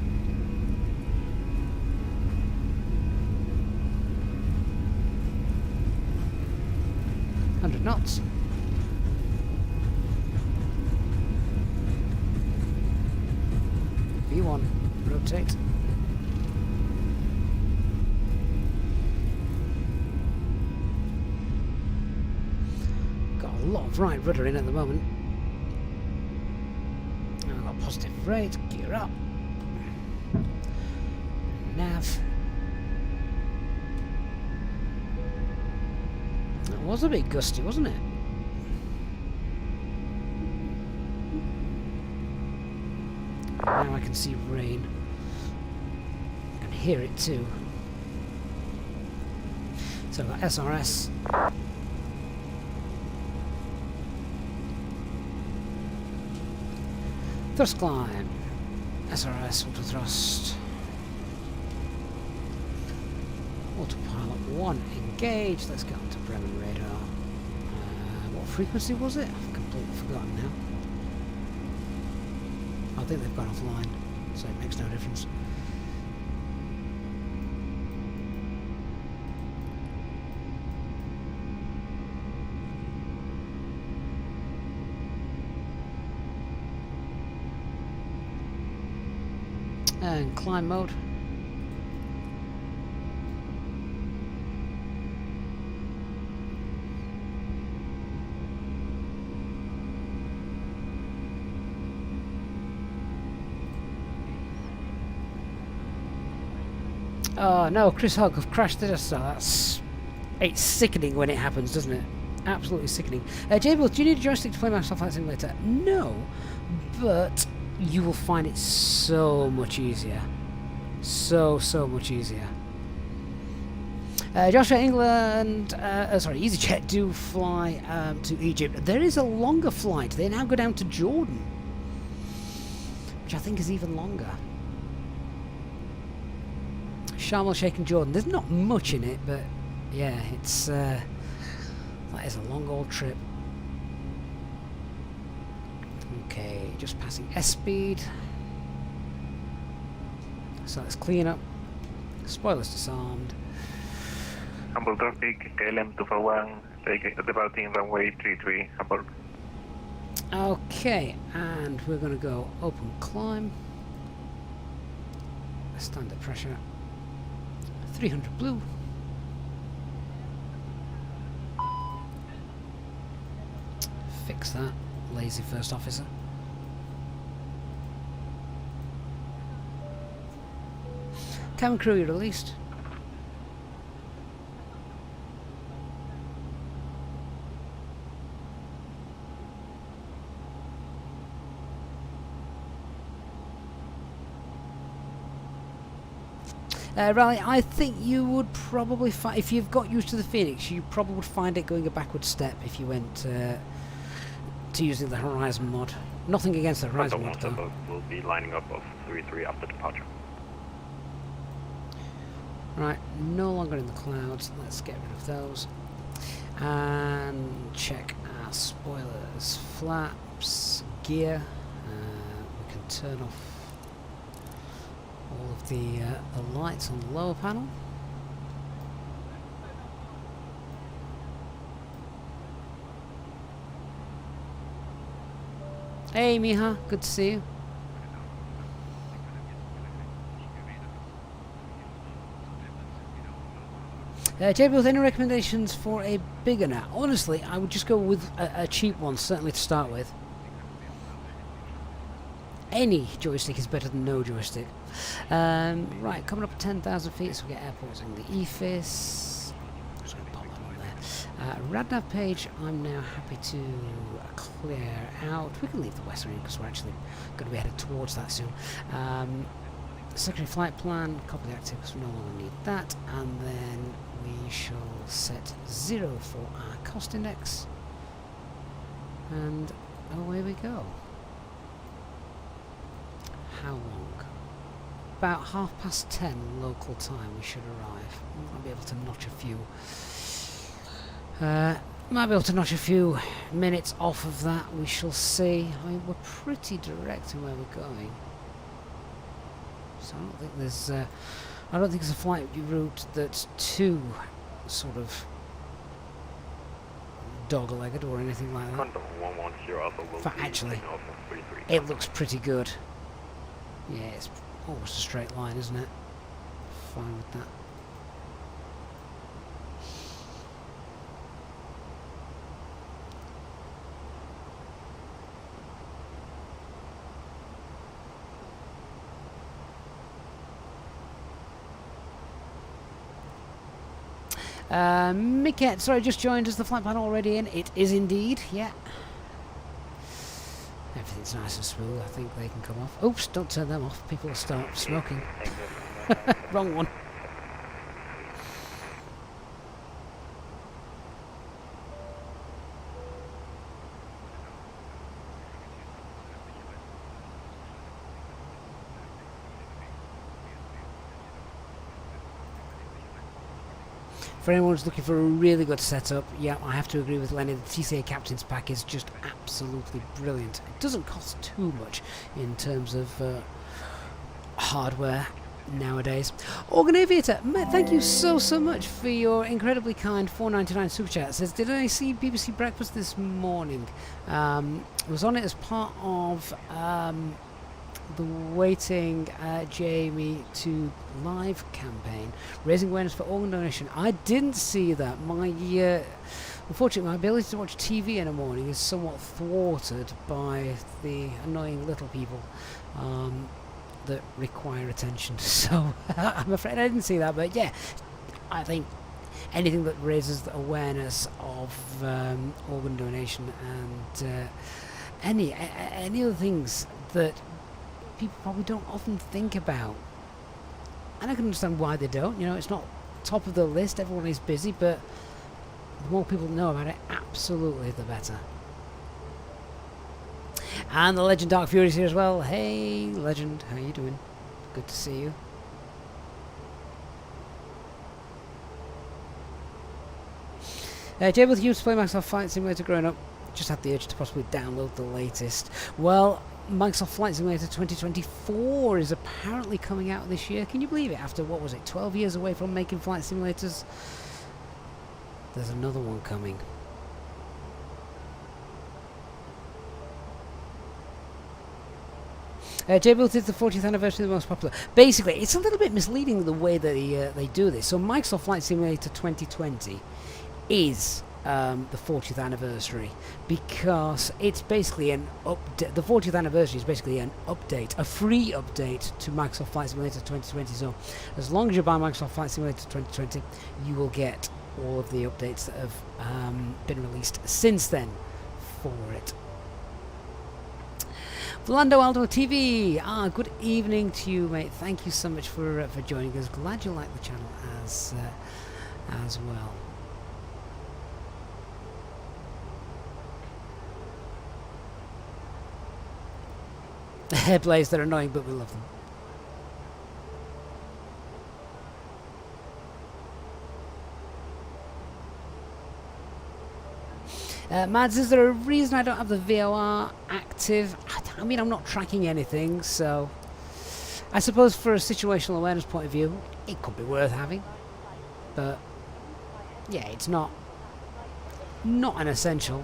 Knots. V1, rotate. Got a lot of right rudder in at the moment. I've got positive rate, gear up. Nav. It was a bit gusty, wasn't it? Now I can see rain. I can hear it too. So I've got SRS. Thrust climb. SRS, auto thrust. Autopilot 1 engaged. Let's get onto Bremen radar. What frequency was it? I've completely forgotten now. I think they've gone offline, so it makes no difference. And climb mode. Oh no, Chris Hogg have crashed it. So it's sickening when it happens, doesn't it? Absolutely sickening. Jabil, do you need a joystick to play Microsoft Flight Simulator? No, but you will find it so much easier. So much easier. Joshua, England, sorry, EasyJet do fly to Egypt. There is a longer flight. They now go down to Jordan, which I think is even longer. Sharm el Sheikh and Jordan. There's not much in it, but yeah, it's that is a long old trip. Okay, just passing S speed. So let's clean up. Spoilers disarmed. Hamburg traffic, KLM 241, departing runway 33, Hamburg. Okay, and we're going to go open climb. Standard pressure. 300 blue. Fix that, lazy first officer. Cabin crew, you released. Riley, I think you would probably find, if you've got used to the Phoenix, you probably would find it going a backward step if you went to using the Horizon mod. Nothing against the Horizon mod, though. We'll be lining up of 33 after departure. Right, no longer in the clouds. Let's get rid of those. And check our spoilers, flaps, gear. We can turn off all of the lights on the lower panel. Hey Miha, good to see you. JB, with any recommendations for a bigger now? Honestly, I would just go with a cheap one, certainly to start with. Any joystick is better than no joystick. Right, coming up at 10,000 feet, so we get airports in the EFIS. I'm just going to pop that on there. Radnav page, I'm now happy to clear out. We can leave the Western because we're actually going to be headed towards that soon. Secondary flight plan, copy the active because we no longer need that. And then we shall set 0 for our cost index. And away we go. How long? About 10:30 local time we should arrive. Might be able to notch a few. Might be able to notch a few minutes off of that. We shall see. I mean, we're pretty direct in where we're going, so I don't think there's. I don't think there's a flight route that's too sort of dog-legged or anything like that. Condor 110 Alpha will But be actually, taking off of 33. it looks pretty good. Yeah, it's almost a straight line, isn't it? Fine with that. Miket, sorry, just joined. Is the flight plan already in? It is indeed, yeah. Everything's nice and smooth. I think they can come off. Oops, don't turn them off. People will start smoking. Wrong one. For anyone who's looking for a really good setup, yeah, I have to agree with Lenny. The TCA Captain's Pack is just absolutely brilliant. It doesn't cost too much in terms of hardware nowadays. Organ Aviator, Matt, thank you so much for your incredibly kind $4.99 super chat. It says, did I see BBC Breakfast this morning? I was on it as part of the Waiting Jamie to Live campaign, raising awareness for organ donation. I didn't see that. My unfortunately, my ability to watch TV in the morning is somewhat thwarted by the annoying little people that require attention. So I'm afraid I didn't see that. But yeah, I think anything that raises the awareness of organ donation and any other things that people probably don't often think about, and I can understand why they don't. You know, it's not top of the list, everyone is busy, but the more people know about it, absolutely the better. And the Legend Dark Fury's here as well. Hey Legend, how you doing? Good to see you. Jay, with you used to play Microsoft Flight Simulator growing up, just had the urge to possibly download the latest. Well, Microsoft Flight Simulator 2024 is apparently coming out this year. Can you believe it? After, what was it, 12 years away from making flight simulators? There's another one coming. J-Built is the 40th anniversary of the most popular. Basically, it's a little bit misleading the way that they do this. So Microsoft Flight Simulator 2020 is the 40th anniversary, because it's basically an update. The 40th anniversary is basically an update, a free update to Microsoft Flight Simulator 2020. So as long as you buy Microsoft Flight Simulator 2020, you will get all of the updates that have been released since then for it. Volando Aldo TV. Good evening to you, mate. Thank you so much for joining us. Glad you like the channel as well. Blaze, they're annoying, but we love them. Mads, is there a reason I don't have the VOR active? I mean, I'm not tracking anything, so I suppose for a situational awareness point of view, it could be worth having. But yeah, it's not an essential.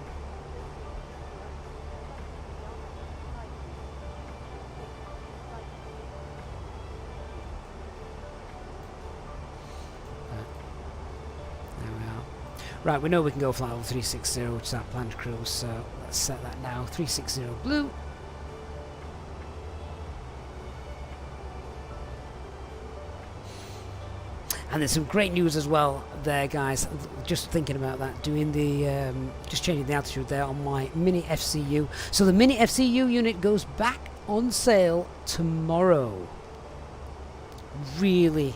Right, we know we can go flight level 360, which is our planned cruise, so let's set that now. 360 blue. And there's some great news as well there, guys. Just thinking about that, doing the just changing the altitude there on my mini FCU. So the mini FCU unit goes back on sale tomorrow. Really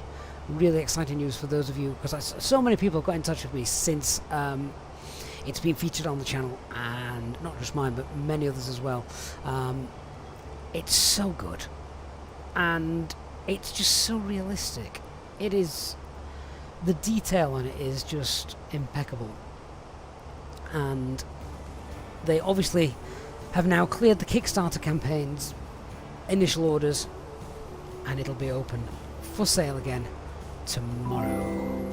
exciting news for those of you, because so many people have got in touch with me since it's been featured on the channel, and not just mine but many others as well. It's so good and it's just so realistic. It is, the detail on it is just impeccable, and they obviously have now cleared the Kickstarter campaign's initial orders, and it'll be open for sale again tomorrow.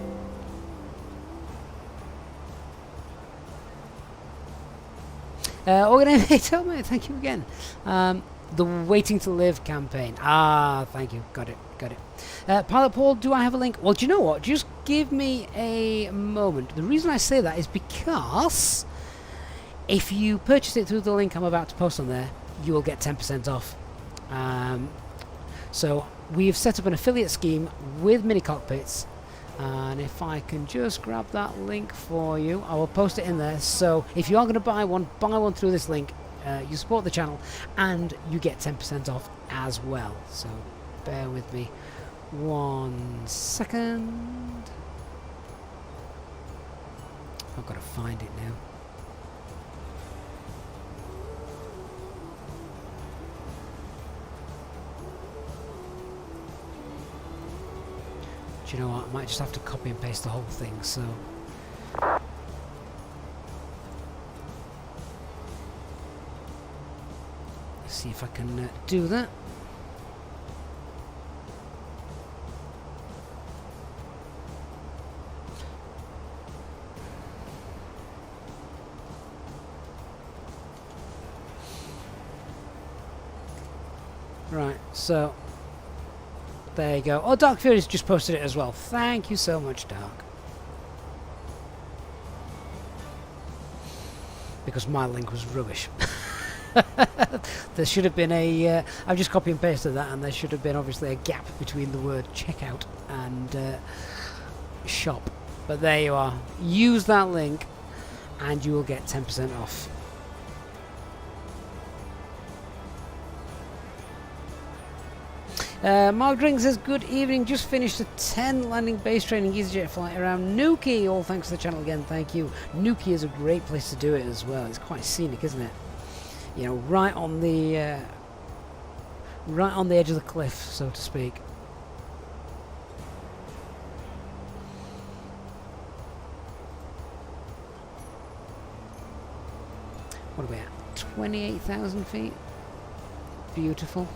Organizer, mate, thank you again. The Waiting to Live campaign. Thank you. Got it. Pilot Paul, do I have a link? Well, do you know what? Just give me a moment. The reason I say that is because if you purchase it through the link I'm about to post on there, you will get 10% off. So we've set up an affiliate scheme with mini cockpits, and if I can just grab that link for you, I will post it in there. So if you are going to buy one through this link. You support the channel and you get 10% off as well. So bear with me 1 second. I've got to find it now. Do you know what? I might just have to copy and paste the whole thing. So see if I can do that. Right, so there you go. Oh, Dark Fury's just posted it as well. Thank you so much, Dark. Because my link was rubbish. There should have been a I've just copy and pasted that, and there should have been obviously a gap between the word checkout and shop, but there you are. Use that link and you will get 10% off. Mark Drink says, good evening, just finished a 10 landing base training Easyjet flight around Newquay. All thanks to the channel again, thank you. Newquay is a great place to do it as well. It's quite scenic, isn't it? You know, right on the edge of the cliff, so to speak. What are we at? 28,000 feet. Beautiful.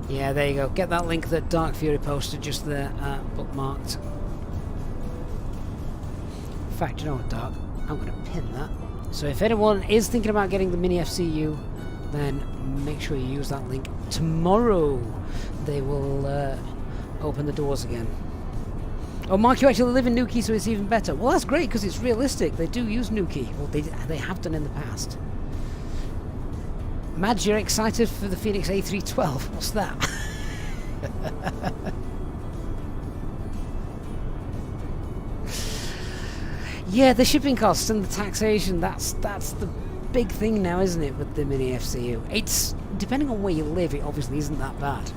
Yeah, there you go. Get that link that Dark Fury posted just there, bookmarked. In fact, you know what, Dark? I'm going to pin that. So if anyone is thinking about getting the mini FCU, then make sure you use that link. Tomorrow they will open the doors again. Oh, Mark, you actually live in Newquay, so it's even better. Well, that's great, because it's realistic. They do use Newquay. Well, they have done in the past. Mads, you're excited for the Fenix A320. What's that? Yeah, the shipping costs and the taxation, that's the big thing now, isn't it, with the Mini FCU? It's, depending on where you live, it obviously isn't that bad.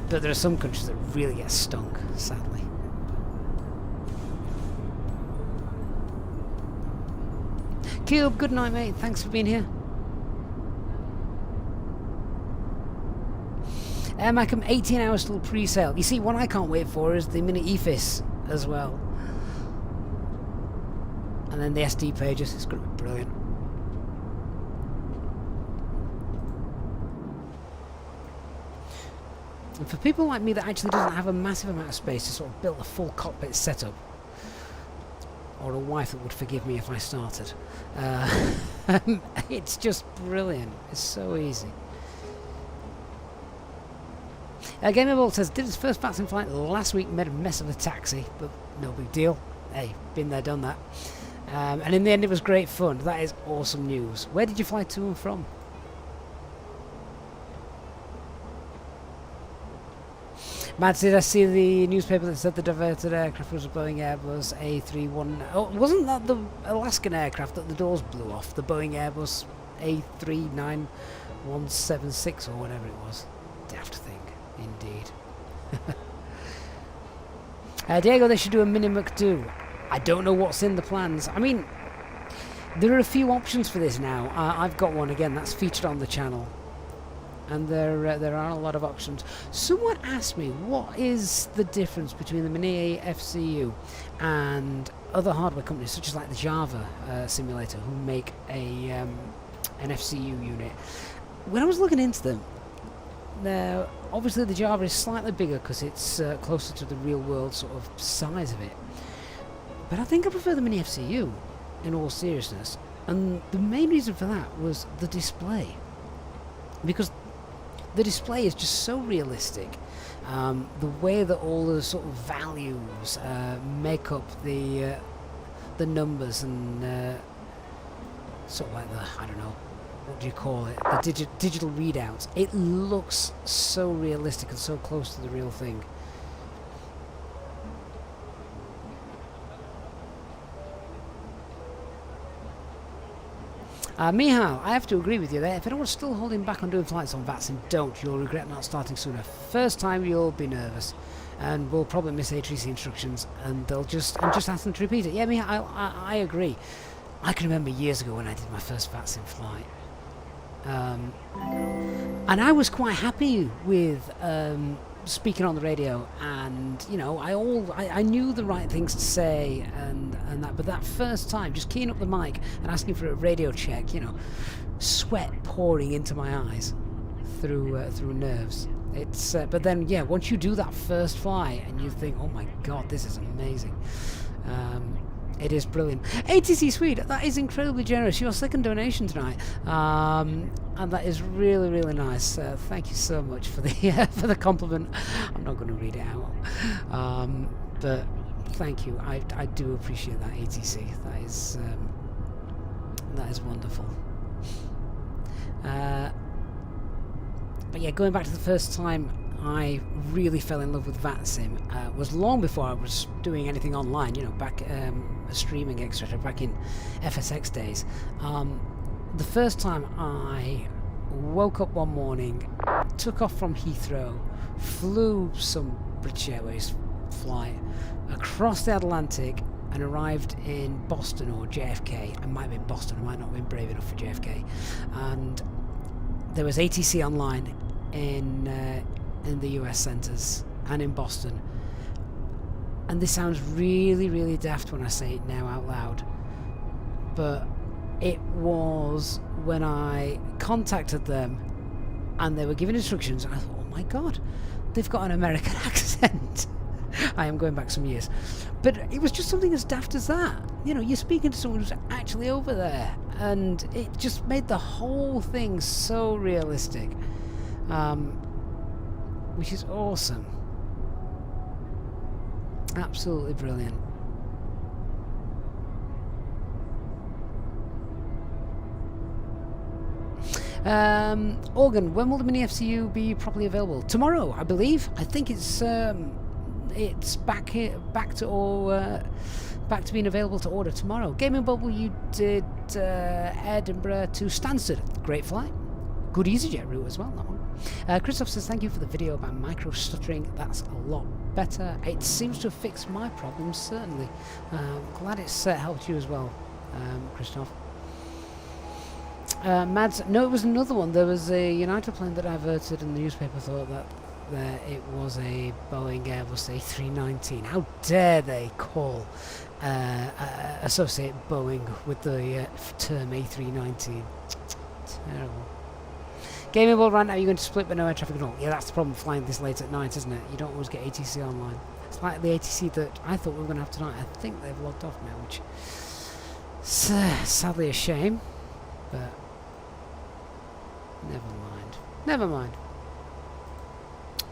But there are some countries that really get stunk, sadly. Cube, good night, mate. Thanks for being here. Macam, 18 hours till pre-sale. You see, what I can't wait for is the Mini EFIS as well. And then the SD pages. It's going to be brilliant. And for people like me that actually doesn't have a massive amount of space to sort of build a full cockpit setup, or a wife that would forgive me if I started, it's just brilliant. It's so easy. Gamerbolt says, did his first VATSIM flight last week, made a mess of a taxi, but no big deal. Hey, been there, done that. And in the end it was great fun. That is awesome news. Where did you fly to and from? Matt, did I see the newspaper that said the diverted aircraft was a Boeing Airbus A320? Oh, wasn't that the Alaskan aircraft that the doors blew off? The Boeing Airbus A39176 or whatever it was. Daft thing, indeed. Diego, they should do a Mini McDo. I don't know what's in the plans. I mean, there are a few options for this now. I've got one again that's featured on the channel. And there are a lot of options. Someone asked me, what is the difference between the Mini FCU and other hardware companies, such as like the Java simulator, who make an FCU unit? When I was looking into them, now obviously the Java is slightly bigger because it's closer to the real world sort of size of it. But I think I prefer the Mini FCU, in all seriousness. And the main reason for that was the display. Because the display is just so realistic. The way that all the sort of values make up the numbers and sort of like the, I don't know, what do you call it, the digital readouts. It looks so realistic and so close to the real thing. Mihal, I have to agree with you there. If anyone's still holding back on doing flights on VATSIM, don't. You'll regret not starting sooner. First time you'll be nervous, and we'll probably miss ATC instructions, and they'll just ask them to repeat it. Yeah, Mihal, I agree. I can remember years ago when I did my first VATSIM flight, and I was quite happy with speaking on the radio, and you know, I knew the right things to say and that, but that first time just keying up the mic and asking for a radio check, you know, sweat pouring into my eyes through nerves. It's but then yeah, once you do that first flight and you think, oh my god, this is amazing, it is brilliant. ATC Swede, that is incredibly generous. Your second donation tonight, and that is really, really nice. Thank you so much for the for the compliment. I'm not going to read it out, but thank you. I do appreciate that, ATC. That is wonderful. But yeah, going back to the first time I really fell in love with VATSIM was long before I was doing anything online, you know, back streaming, etc., back in FSX days. The first time I woke up one morning, took off from Heathrow, flew some British Airways flight across the Atlantic and arrived in Boston or JFK. I might have been Boston, I might not have been brave enough for JFK. And there was ATC online in the US centres and in Boston. And this sounds really, really daft when I say it now out loud, but it was when I contacted them and they were giving instructions, and I thought, oh my god, they've got an American accent. I am going back some years, but it was just something as daft as that. You know, you're speaking to someone who's actually over there, and it just made the whole thing so realistic, which is awesome. Absolutely brilliant. Organ, when will the Mini FCU be properly available? Tomorrow, I believe. I think it's back to all back to being available to order tomorrow. Gaming Bubble, you did Edinburgh to Stansted. Great flight. Good EasyJet route as well, that one. Christoph says, thank you for the video about micro stuttering. That's a lot better. It seems to have fixed my problems, certainly. Glad it's helped you as well, Christoph. Mads, no, it was another one. There was a United plane that diverted, and the newspaper thought that it was a Boeing Airbus A319. How dare they associate Boeing with the term A319? Terrible. Gaming Ball ran, are you going to split but no air traffic control? Yeah, that's the problem flying this late at night, isn't it? You don't always get ATC online. It's like the ATC that I thought we were going to have tonight. I think they've logged off now, which is sadly a shame, but never mind. Never mind.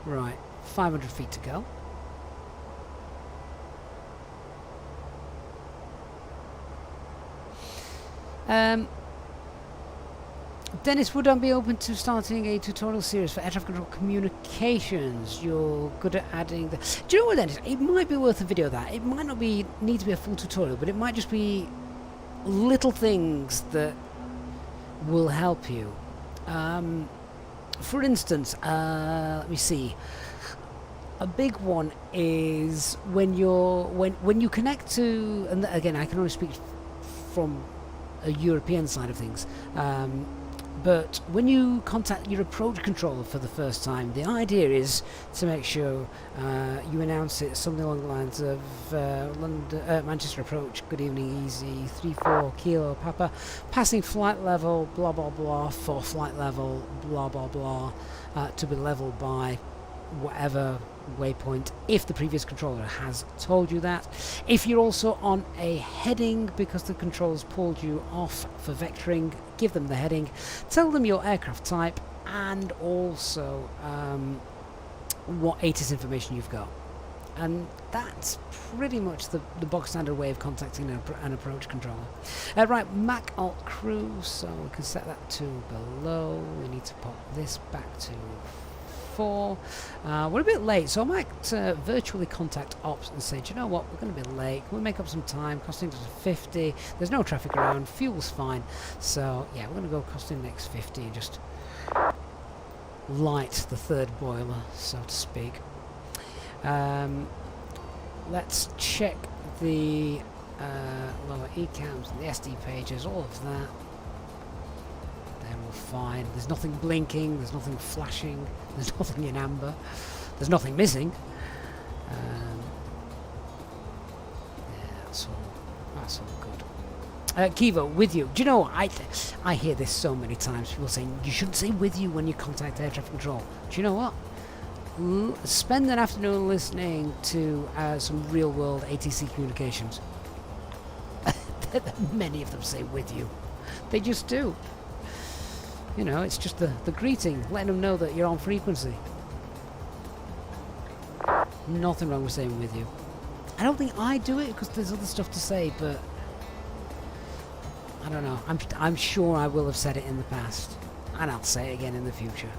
Right, 500 feet to go. Dennis, would I be open to starting a tutorial series for air traffic control communications? You're good at adding the... Do you know what, Dennis? It might be worth a video of that. It might not need to be a full tutorial, but it might just be little things that will help you. For instance, let me see. A big one is when you connect to, and again, I can only speak from a European side of things. But when you contact your approach controller for the first time, the idea is to make sure you announce it something along the lines of Manchester approach, good evening, easy, 34 Kilo Papa, passing flight level, blah blah blah, for flight level, blah blah blah, to be leveled by whatever waypoint, if the previous controller has told you that. If you're also on a heading because the controls pulled you off for vectoring, give them the heading, tell them your aircraft type, and also what ATIS information you've got. And that's pretty much the bog standard way of contacting an approach controller. Right, Mac Alt Crew, so we can set that to below. We need to pop this back to 4. We're a bit late, so I might virtually contact Ops and say, do you know what, we're going to be late, we'll make up some time, costing us 50, there's no traffic around, fuel's fine, so yeah, we're going to go costing next 50 and just light the third boiler, so to speak. Let's check the lower ECAMs and the SD pages, all of that. They're all fine. There's nothing blinking, there's nothing flashing, there's nothing in amber, there's nothing missing. Yeah, that's all good. Kivo, with you. Do you know, I hear this so many times, people saying, you shouldn't say with you when you contact air traffic control. Do you know what? Spend an afternoon listening to some real-world ATC communications. Many of them say with you. They just do. You know, it's just the greeting, letting them know that you're on frequency. Nothing wrong with saying with you. I don't think I do it because there's other stuff to say, but I don't know. I'm sure I will have said it in the past, and I'll say it again in the future.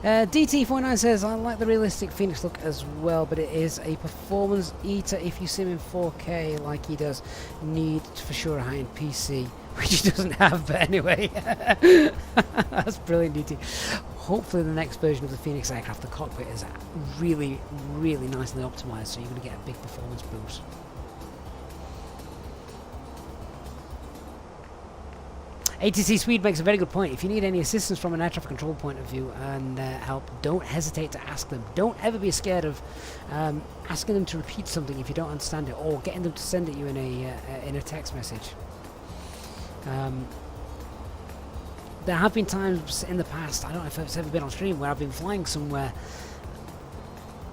DT49 says, I like the realistic Fenix look as well, but it is a performance eater if you sim in 4K like he does. Need for sure a high-end PC, which he doesn't have, but anyway. That's brilliant, DT. Hopefully the next version of the Fenix aircraft, the cockpit, is really, really nicely optimized, so you're going to get a big performance boost. ATC Swede makes a very good point. If you need any assistance from an air traffic control point of view and help, don't hesitate to ask them. Don't ever be scared of asking them to repeat something if you don't understand it, or getting them to send it you in a text message. There have been times in the past, I don't know if it's ever been on stream, where I've been flying somewhere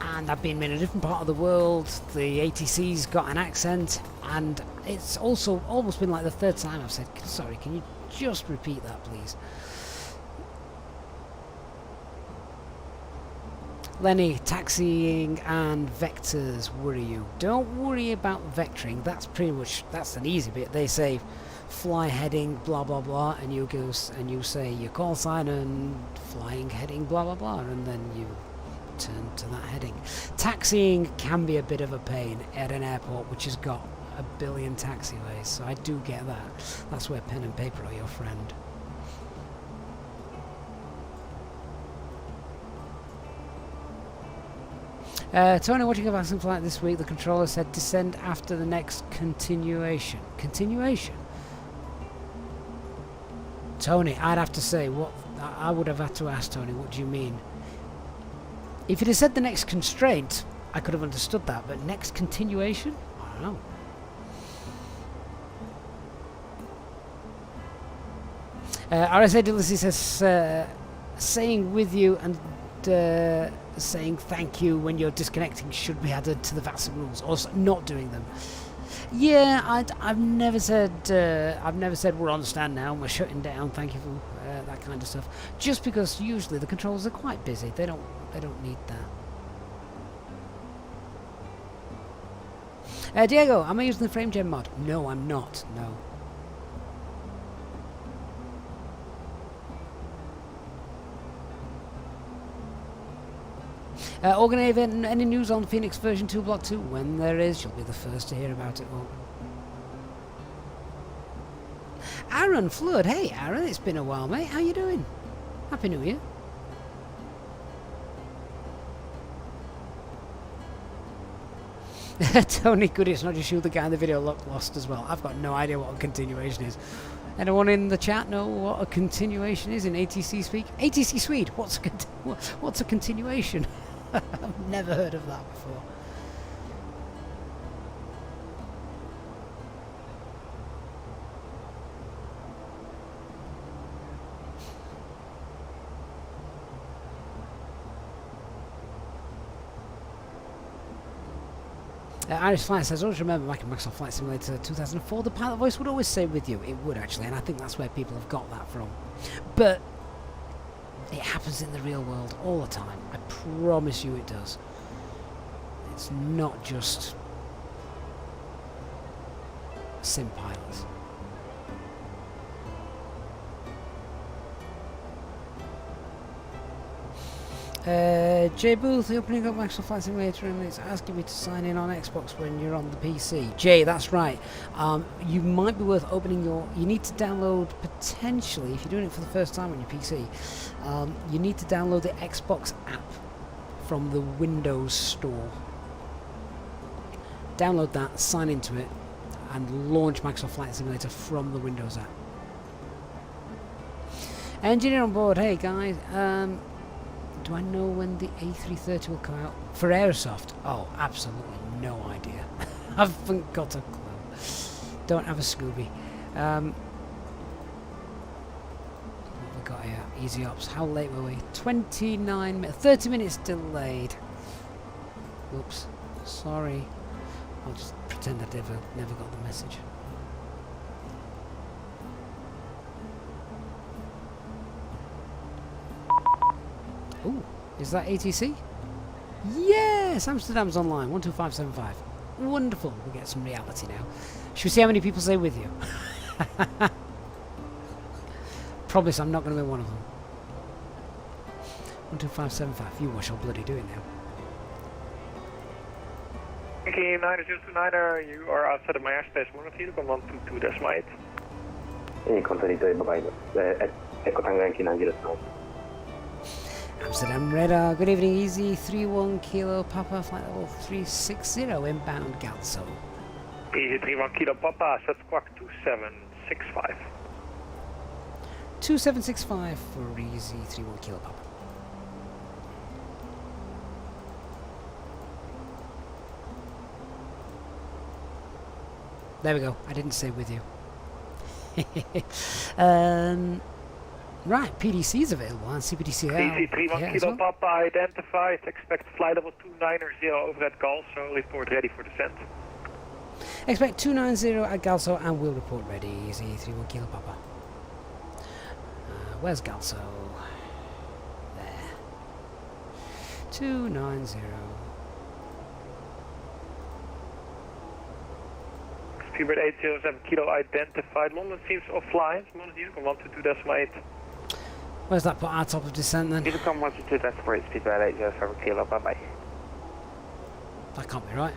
and I've been in a different part of the world, the ATC's got an accent, and it's also almost been like the third time I've said, sorry, can you just repeat that, please? Lenny, taxiing and vectors worry you. Don't worry about vectoring, that's an easy bit. They say fly heading blah blah blah, and you say your call sign and flying heading blah blah blah, and then you turn to that heading. Taxiing can be a bit of a pain at an airport which has got a billion taxiways, so I do get that. That's where pen and paper are your friend. Tony, watching a VATSIM flight this week, the controller said descend after the next continuation. Continuation? Tony, I'd have to say, what I would have had to ask Tony, what do you mean? If it had said the next constraint, I could have understood that, but next continuation? I don't know. RSA Dillisi says, saying with you and saying thank you when you're disconnecting should be added to the VATSIM rules, or not doing them. Yeah, I've never said we're on stand now, we're shutting down, thank you for that kind of stuff. Just because usually the controllers are quite busy, they don't need that. Diego, am I using the frame gen mod? No, I'm not. No. Organ, any news on Fenix version 2 block 2? When there is, you'll be the first to hear about it all. Aaron Flood, hey Aaron, it's been a while mate, how you doing? Happy New Year. Tony Good, it's not just you, the guy in the video looked lost as well. I've got no idea what a continuation is. Anyone in the chat know what a continuation is in ATC speak? ATC Swede, what's a continuation? I've never heard of that before. Irish Flight says, always remember back in Microsoft Flight Simulator 2004, the pilot voice would always say with you. It would actually, and I think that's where people have got that from. But it happens in the real world all the time. I promise you it does. It's not just sim pilots. Jay Booth, opening up Microsoft Flight Simulator and it's asking me to sign in on Xbox when you're on the PC. Jay, that's right. You might be worth opening you need to download, potentially, if you're doing it for the first time on your PC, you need to download the Xbox app from the Windows Store. Download that, sign into it, and launch Microsoft Flight Simulator from the Windows app. Engineer on board, hey guys. Do I know when the A330 will come out? For Airsoft? Oh, absolutely no idea. I haven't got a clue. Don't have a Scooby. What have we got here? Easy Ops. How late were we? 29 minutes. 30 minutes delayed. Oops. Sorry. I'll just pretend I never got the message. Ooh, is that ATC? Yes, Amsterdam's online, 12575. Wonderful, we get some reality now. Should we see how many people say with you? Promise I'm not going to be one of them. 12575, you watch, I'll bloody do it now. Yankee 9029er, you are outside of my airspace, Monofield, 122.8. Conferito di Babaino. Ecco Tango Yankee 9029. Amsterdam radar, good evening, Easy 31 Kilo Papa, flight level 360, inbound Galso. Easy 31 Kilo Papa, set squawk 2765. 2765 for Easy 31 Kilo Papa. There we go, I didn't say with you. Right, PDC is available on CPDCL. Easy 31 Kilo Papa identified, expect flight level 290 over at Galso, report ready for descent. Expect 290 at Galso and we'll report ready, Easy 31 Kilo Papa. Where's Galso? There. 290. Speedbird 807 Kilo identified, London seems offline, London 122.8. Where's that put our top of descent then? Either come 122, that's for speed by 807 kilo, bye bye. That can't be right.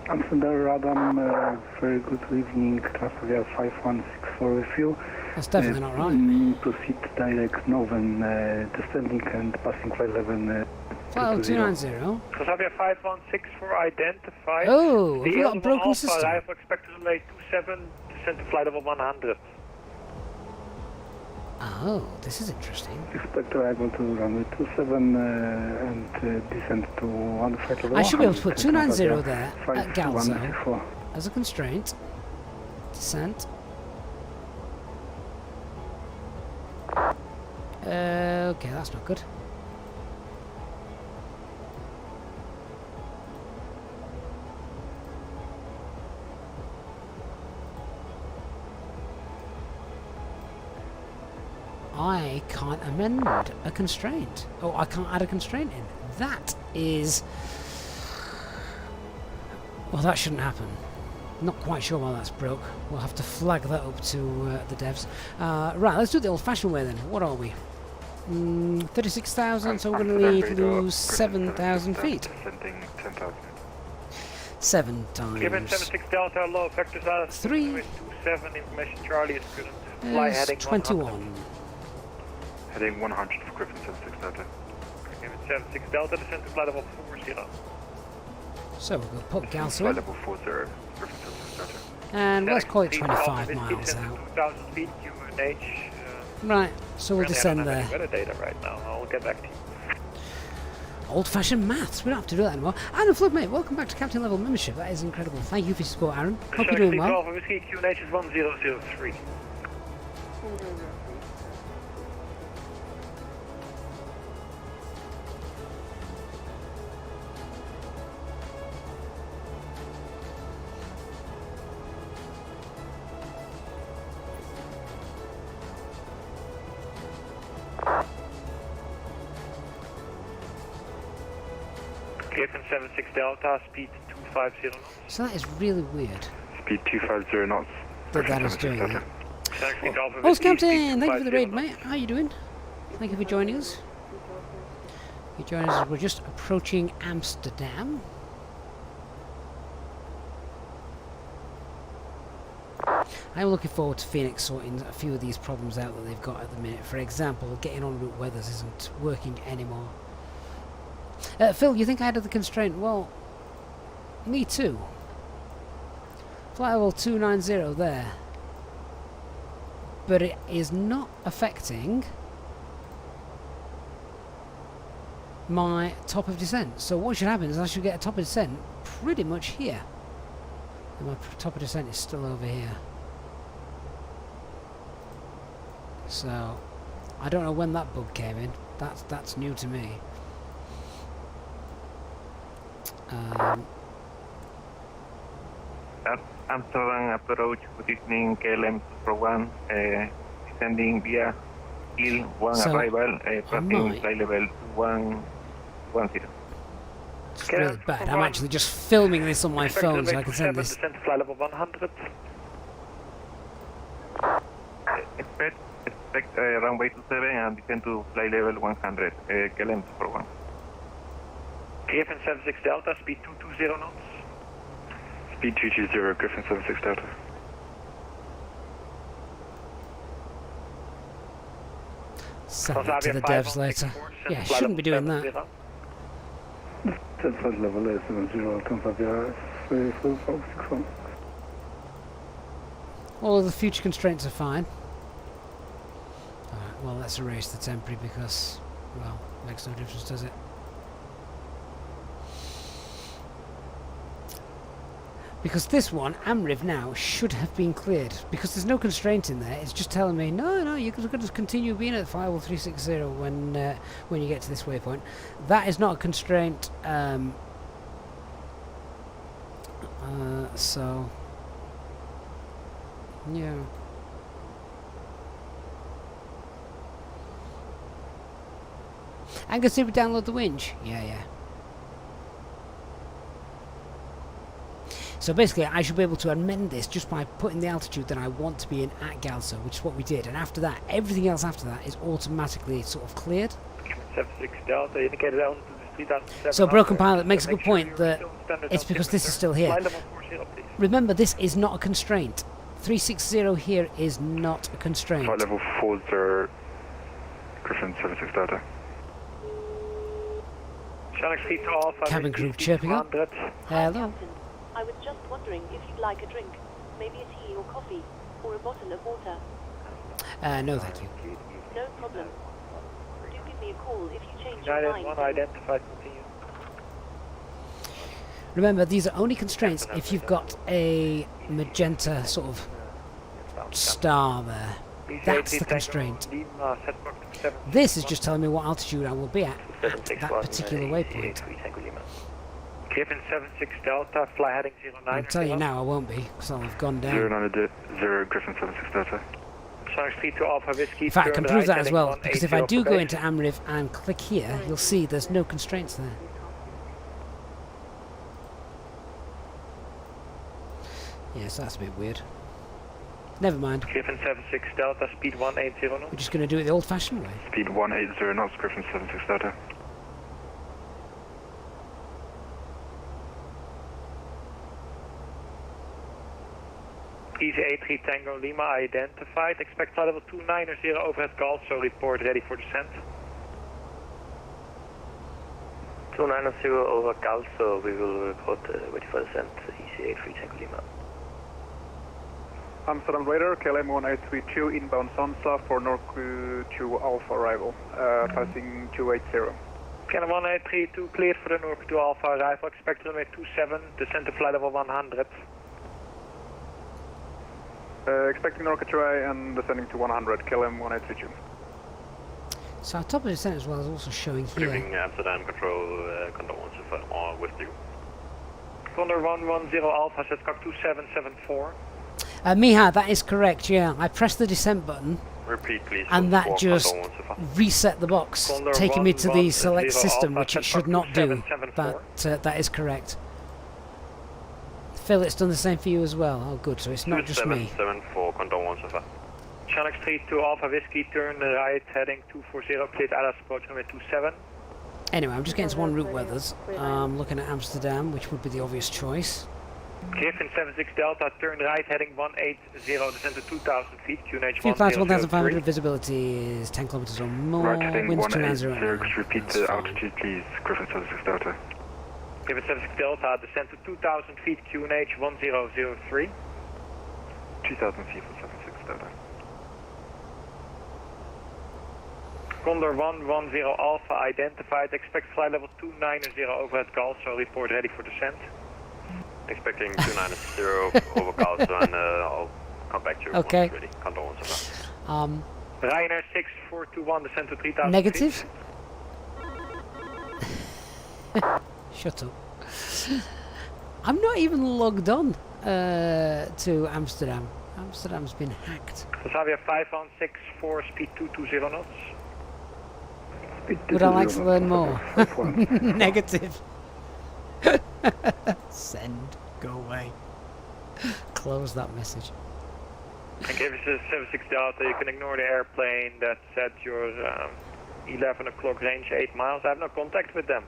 Amsterdam Radam, very good evening, Transavia 5164 with you. That's definitely not right. Proceed direct Noven, descending and passing flight 11. Flight 290. Transavia 5164 identified. Oh, have The we got a L1 broken Alpha, system? I have expected delay 27, descend to flight level 100. Oh, this is interesting. Expect arrival to runway 27 and descend to 1 flight level I should be able to put 100, 290 there at Galzo 5164. as a constraint. Descent. Okay, that's not good. I can't amend a constraint. Oh, I can't add a constraint in. That is... Well, that shouldn't happen. Not quite sure why that's broke. We'll have to flag that up to the devs. Right, let's do it the old-fashioned way then. What are we? 36,000, so we're going to lose 7,000 feet. 7 Given times 76 Delta, low vectors out of 3 27, information Charlie is current. Fly is heading 21. Heading 100 for Griffin 76 Delta. Given 76 Delta, descend to flight level 40. So we'll put Galso Flight in. level 40, Griffin 76 Delta. And let's call it Speed 25 of miles descend out. to 2,000 feet, QNH. Right, so we'll Currently I descend don't have there. any weather data right now. I'll get back to you. Old-fashioned maths. We don't have to do that anymore. Aaron Flood, mate, welcome back to Captain Level membership. That is incredible. Thank you for your support, Aaron. Hope you're doing well. Whiskey QNH is 1003. Griffin 76 Delta, speed 250 knots. So that is really weird Speed 250 knots. that that is doing that. Taxi Golf Oh, Whiskey, Captain, speed thank you for the raid, 250 mate. How are you doing? Thank you for joining us. You join us as we're just approaching Amsterdam. I'm looking forward to Phoenix sorting a few of these problems out that they've got at the minute. For example, getting on route weathers isn't working anymore. Phil, you think I added the constraint? Well, me too. Flight level 290 there. But it is not affecting my top of descent. So what should happen is I should get a top of descent pretty much here. And my top of descent is still over here. So I don't know when that bug came in. That's new to me. Amsterdam approach, good evening, KLM 241, descending via Hill 1 So, arrival, passing flight level 110. It's really bad. I'm actually just filming this on my phone so I can send this. Descend to flight level 100. Expect runway 27 and descend to flight level 100, KLM 241. Griffin 76 Delta, speed 220 knots. Speed 220, Griffin 76 Delta. Send it to the devs later. Yeah, shouldn't be doing that. Flight level 70, Transavia 5461. All of the future constraints are fine. Alright, well let's erase the temporary because, well, makes no difference, does it? Because this one, AMRIV now, should have been cleared. Because there's no constraint in there, it's just telling me, no, you're going to continue being at 50360 when you get to this waypoint. That is not a constraint, so... yeah. And consider download the winch. Yeah. So basically, I should be able to amend this just by putting the altitude that I want to be in at Galso, which is what we did. And after that, everything else after that is automatically sort of cleared. 76 Delta, indicated down to the 3007. So Broken Pilot makes a good point that it's because this is still here. Flight level 40, please. Remember, this is not a constraint. 360 here is not a constraint. Flight level 40, Griffin 76 Delta. Channel 3 to Alpha. Cabin crew chirping up. Hi, Hello. Captain. I was just wondering if you'd like a drink, maybe a tea or coffee, or a bottle of water. No, thank you. No problem. Do give me a call if you change your United mind. 1 identified, continue. Remember, these are only constraints if you've got a magenta sort of star there. That's the constraint. This is just telling me what altitude I will be at that particular waypoint. Griffin 76 Delta, fly heading 09. I'll tell you now I won't be, because I'll have gone down. 090 Griffin 76 Delta. Channel 3 to Alpha Whiskey. In fact, I can turn prove right, that as heading well, because if I 180 do go for into AMRIV and click here, you'll see there's no constraints there. Yeah, so that's a bit weird. Never mind. Griffin 76 Delta, speed 180 knots. We're just going to do it the old-fashioned way. Speed 180 knots, Griffin 76 Delta. Easy A3 Tango Lima identified. Expect flight level 290 overhead call, so report ready for descent. 290 over Gulf, so we will report ready for descent. Easy A3 Tango Lima. Amsterdam Radar, KLM 1832 inbound Sansa for North 2 Alpha arrival, passing 280. KLM 1832 cleared for the North 2 Alpha arrival. Expect runway 27, descent to flight level 100. Expecting Norca 2 and descending to 100, KLM 1832. So our top of the descent as well is also showing Good here. evening, Amsterdam Control, Condor 17 with you. Condor 110 Alpha, set cock 2774. Miha, that is correct, yeah. I pressed the descent button, Repeat, please. and that for just Condor 17. reset the box, Condor taking me to the 110 select system, Alpha, which it set should cock not do. 2774. That is correct. Phil, it's done the same for you as well. Oh, good, so it's not just me. 2774, Condor 17. Channel 3 to Alpha Whiskey, turn right, heading 240, cleared Alice approach runway 27. Anyway, I'm just getting to one route weathers. Looking at Amsterdam, which would be the obvious choice. Griffin 76 Delta, turn right, heading 180, descend to 2,000 feet, QNH Fuel class 1,500, 1003. visibility is 10 kilometers or more. Right, heading Winds 180, 290. could you repeat That's the fine. altitude please, Griffin 76 Delta. Griffin 76 Delta, descend to 2,000 feet, QNH 1003. 2,000 feet for 76 Delta. Condor 110 Alpha identified, expect flight level 290 overhead call, so report ready for descent. Expecting 290 over Calso, and I'll come back to you Okay. once ready. Condor 17. Ryanair 6421, descend to 3,000 Negative? feet. Shut up. I'm not even logged on to Amsterdam. Amsterdam's been hacked. Xavier 5164, speed 220 knots. Would I like to learn more? Negative. Send. Go away. Close that message. And Griffin 76 Delta, you can ignore the airplane that's at your 11 o'clock range, 8 miles. I have no contact with them.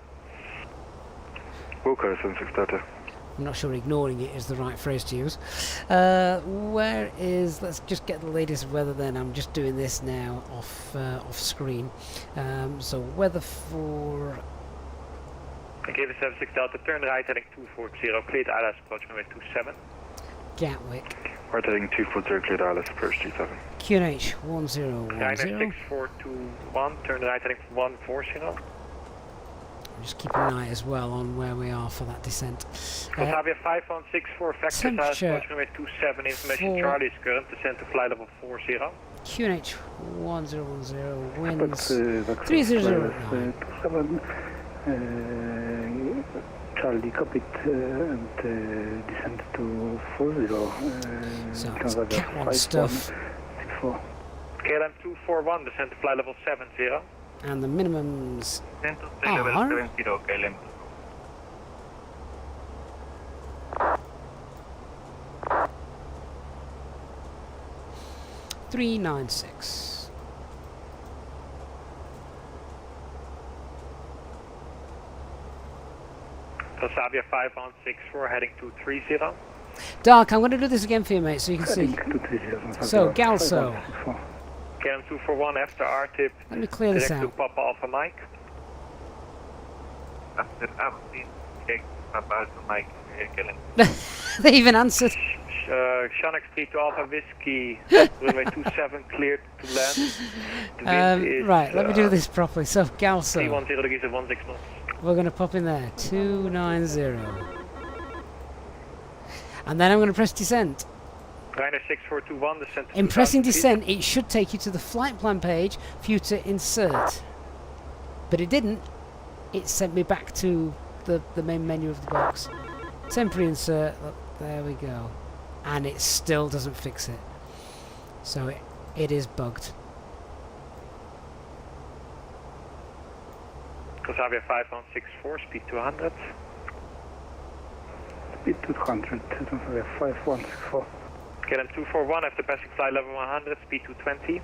Wilco 76 Delta. I'm not sure ignoring it is the right phrase to use. Where is... Let's just get the latest weather then. I'm just doing this now off screen. So weather for... Griffin 76 Delta, turn right heading 240, cleared ILS approach runway 27. Gatwick. Right, heading 240, cleared ILS approach 27. QNH Ryanair 1010. 6421, turn right heading 140. Just keep an eye as well on where we are for that descent. Xavier 5164, factor size temperature approach runway 27, information for- Charlie is current, descent to flight level 40. QNH 1010, winds Vector 3009. 27, Charlie Cockpit and descend to 40. So it's Cat 1 stuff. 64. KLM 241, descent to flight level 70. And the minimums are... 396. Sabia 5164 heading to 30. Dark, I'm going to do this again for you, mate, so you can see. So, Galso. KLM 241 after R-tip. Let me clear this direct out. to Papa Alpha Mike. After update, check Papa Alpha Mike, KLM. They even answered. Shanx 3 to Alpha Whiskey, runway 27 cleared to land. The wind is, Right, let me do this properly. So, Galso. 310 degrees at 16 knots. We're going to pop in there. 290. And then I'm going to press descent. Ryanair 6421, descent to In pressing 2000 feet. descent, it should take you to the flight plan page for you to insert. But it didn't. It sent me back to the main menu of the box. Temporary insert. Look, there we go. And it still doesn't fix it. So it is bugged. Sabia 5164, speed 200. Speed 200, 5164. KLM 241 after passing flight level 100, speed 220.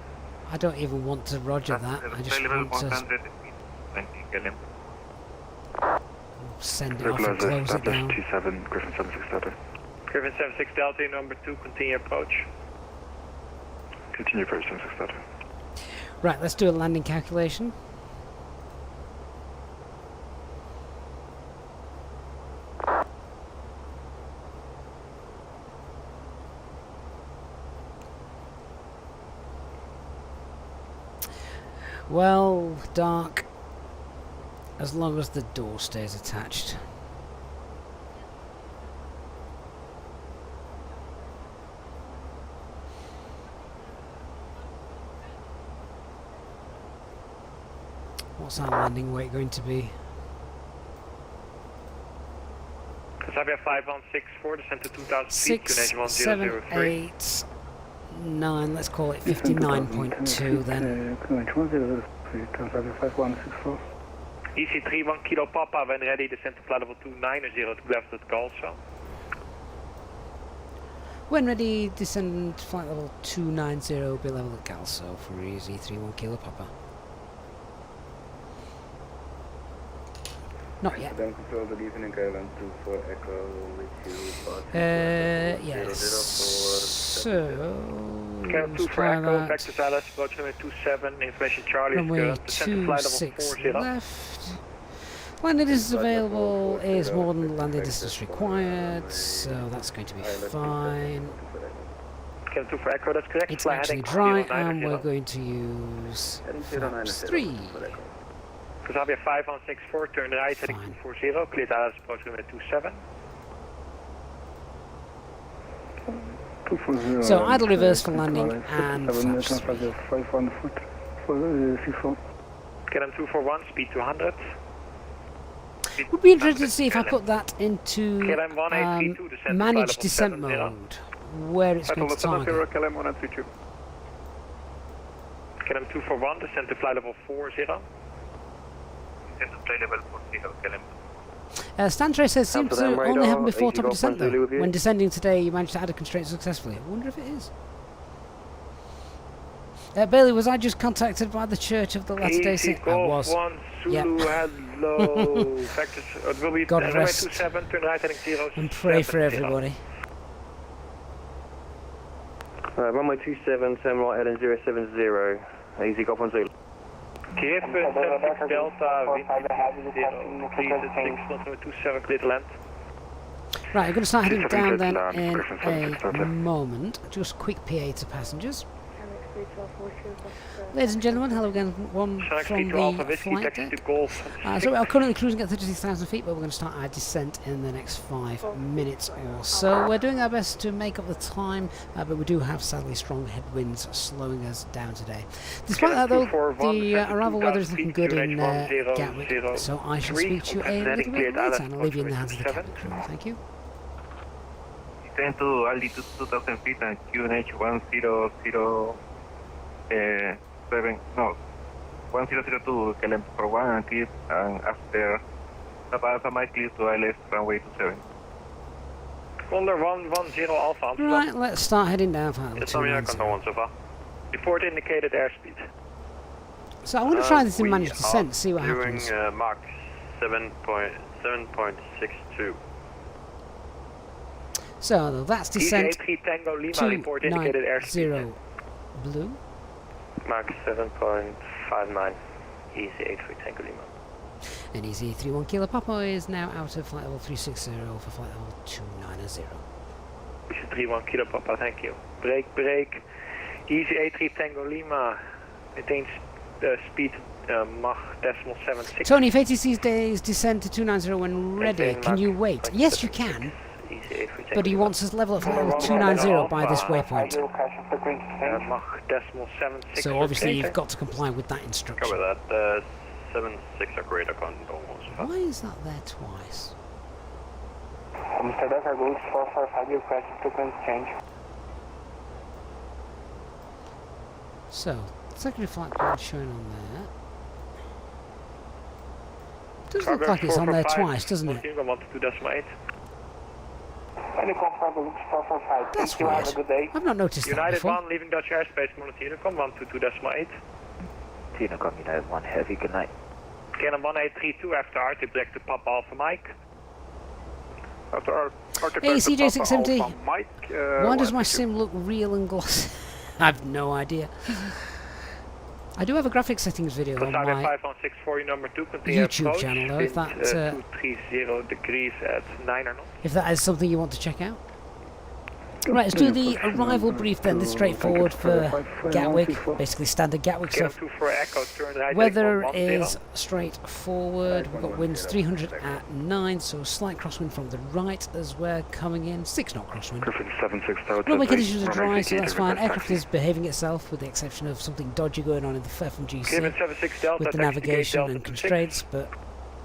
I don't even want to roger that. I just level want to 100, speed 20, KLM. send it off and close it down. T7, Griffin 76 Delta. Griffin 76 Delta, number 2, continue approach. Continue approach 76 Delta. Right, let's do a landing calculation. Well, Dark, as long as the door stays attached. What's our landing weight going to be? Sabia 5164, descent to 2000 feet, 6, Tunisian 7, 1003. 8, 9, let's call it 59.2 then. EC3 1 Kilo Papa, when ready, descend to flight level 290 to left at Galso. When ready, descend flight level 290, be level at Galso for easy 31 Kilo Papa. Not yet. Yes. So, KLM 2 for try Echo, that. back to Dallas, approach runway 27, information Charlie is Runway current, descend to flight level 26 40. left. Landing distance available is more than the landing distance required, so that's going to be fine. KLM 2 for Echo, that's correct. It's Fly actually heading dry, 090. and we're going to use flaps 3. Sabia 5164, turn right, heading Fine. 240, clear Dallas, approach runway 27. So idle reverse for landing and flaps 3. KLM 241, speed 200. Would be interested to see if I put that into KLM 1832, descend to managed flight descent level 70. mode, where it's going to target. KLM 132. KLM 241, descend to flight level 40. Descend to flight level 40, KLM. Stantrey says seems to Amsterdam only radar, happen before top of 80 descent Zulu though. with you. When descending today you managed to add a constraint successfully. I wonder if it is. Bailey, was I just contacted by the Church of the Latter-day Saints? I was. 1 Zulu, Yep. hello. Factors, it will be God runway rest 27, turn right heading 0. And pray for everybody. Runway 27, turn right heading 070. Easy, Golf 1 Zulu. Griffin 76 Delta, wind 0, please at 6 knots, runway 27, clear to land. Right, I'm going to start heading down then in Griffin 76 a Delta. moment. Just quick PA to passengers. Ladies and gentlemen, hello again, one Shark from 3 to Alpha the Whiskey, flight taxi deck. to Golf. So we are currently cruising at 36,000 feet, but we're going to start our descent in the next 5 minutes or so. We're doing our best to make up the time, but we do have sadly strong headwinds slowing us down today. Despite that though, the arrival weather is looking good in Gatwick, so I shall speak to you a little bit later, and I'll leave you in the hands of the cabin crew. Thank you. Descend to altitude 2000 feet and QNH 1002, KLM for 1 and clear, and after Papa Alpha Mike clear to ILS runway 27. Condor 110 Alpha Amsterdam. Right, let's start heading down for It's on your 290. control 1 so far. Report indicated airspeed. So I want to try this in We managed descent, are see what doing happens. Mach 7.62. So that's descent Easyjet 3 Tango Lima, report indicated airspeed. 290 blue. Mach 7.59, Easyjet 3 Tango Lima. And Easy 31 Kilo Papa is now out of flight level 360 for flight level 290. Easy 31 Kilo Papa, thank you. Break. Easyjet 3 Tango Lima, maintains speed Mach 0.76. Tony, if ATC's days descend to 290 when ready, Maintain can Mach you wait? Yes, you can, Easyjet 3 Tango but he Lima. wants us level at flight level 290 by this waypoint. Mach 0.76. So obviously you've got to comply with that Cover instruction. that. 76 or greater con almost. Why is that there twice? Mr. Delta Group 445, your crash frequency change. So, secondary flight plan showing on there. Does look like it's on there twice, doesn't it? 122.8. Unicom Bravo Lux 445, That's thank you, have a weird. good day. I've not noticed that United before. 1 leaving Dutch airspace, Monitor Unicom 122.8. Unicom United 1, heavy, good night. Canon 1832 after Arctic back to Papa Alpha Mike. After Hey, CJ670. Mike, Why does my sim look real and glossy? I've no idea. I do have a graphics settings video on Passager my 5164, number 2, continue YouTube approach. channel though, if Wind, that 230 degrees at 9 or not. if that is something you want to check out. Right, let's do the arrival brief then. This is straightforward for Gatwick, basically standard Gatwick Kilo stuff. 24 Echo, turn right. Weather 110. is straightforward. We've got winds 300 at 9, so slight crosswind from the right as we're coming in. 6 knot crosswind. Griffin 76 Tower. Runway conditions are dry, so that's fine. Aircraft is behaving itself, with the exception of something dodgy going on in the Griffin FMGC 76 Delta, with the taxi gate navigation Delta and 26. constraints, but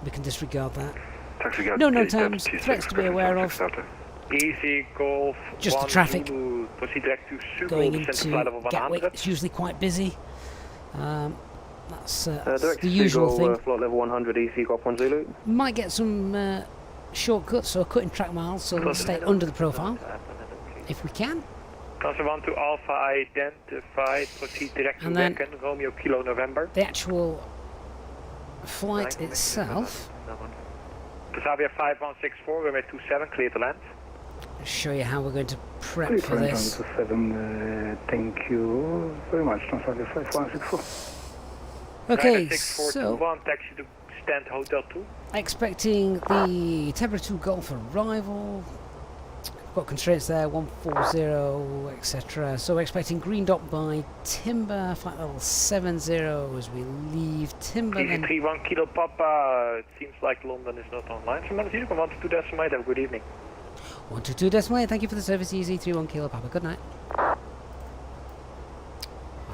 we can disregard that. Taxi No gate terms, T6, threats to be Griffin aware 76 of. Delta. Easy Golf. Just the 1 traffic Zulu, proceed direct to Sugo, Going descend to flight into level Gatwick, 100. it's usually quite busy. That's Direct the usual thing. flight level 100, EC Golf 1 Zulu. Might get some shortcuts, so cutting track miles, so we'll stay under the profile if we can. Cancer 1 to Alpha identified, proceed direct to And then- Wecken, Romeo Kilo November. The actual flight itself, Passager 5164, runway 27, clear to land. I'll show you how we're going to prep for this. Thank you very much. Transfer 5164. Okay, 6421, so taxi to stand Hotel 2. expecting the Temperature 2 Golf arrival. Got constraints there, 140, etc. So we're expecting green dot by Timber, flight level 70 as we leave Timber. Easy Then 31 Kilo Papa, it seems like London is not online. So Monitor Unicom 122.8, have a good evening. 122.8, thank you for the service, Easy 31 Kilo Papa. Good night. I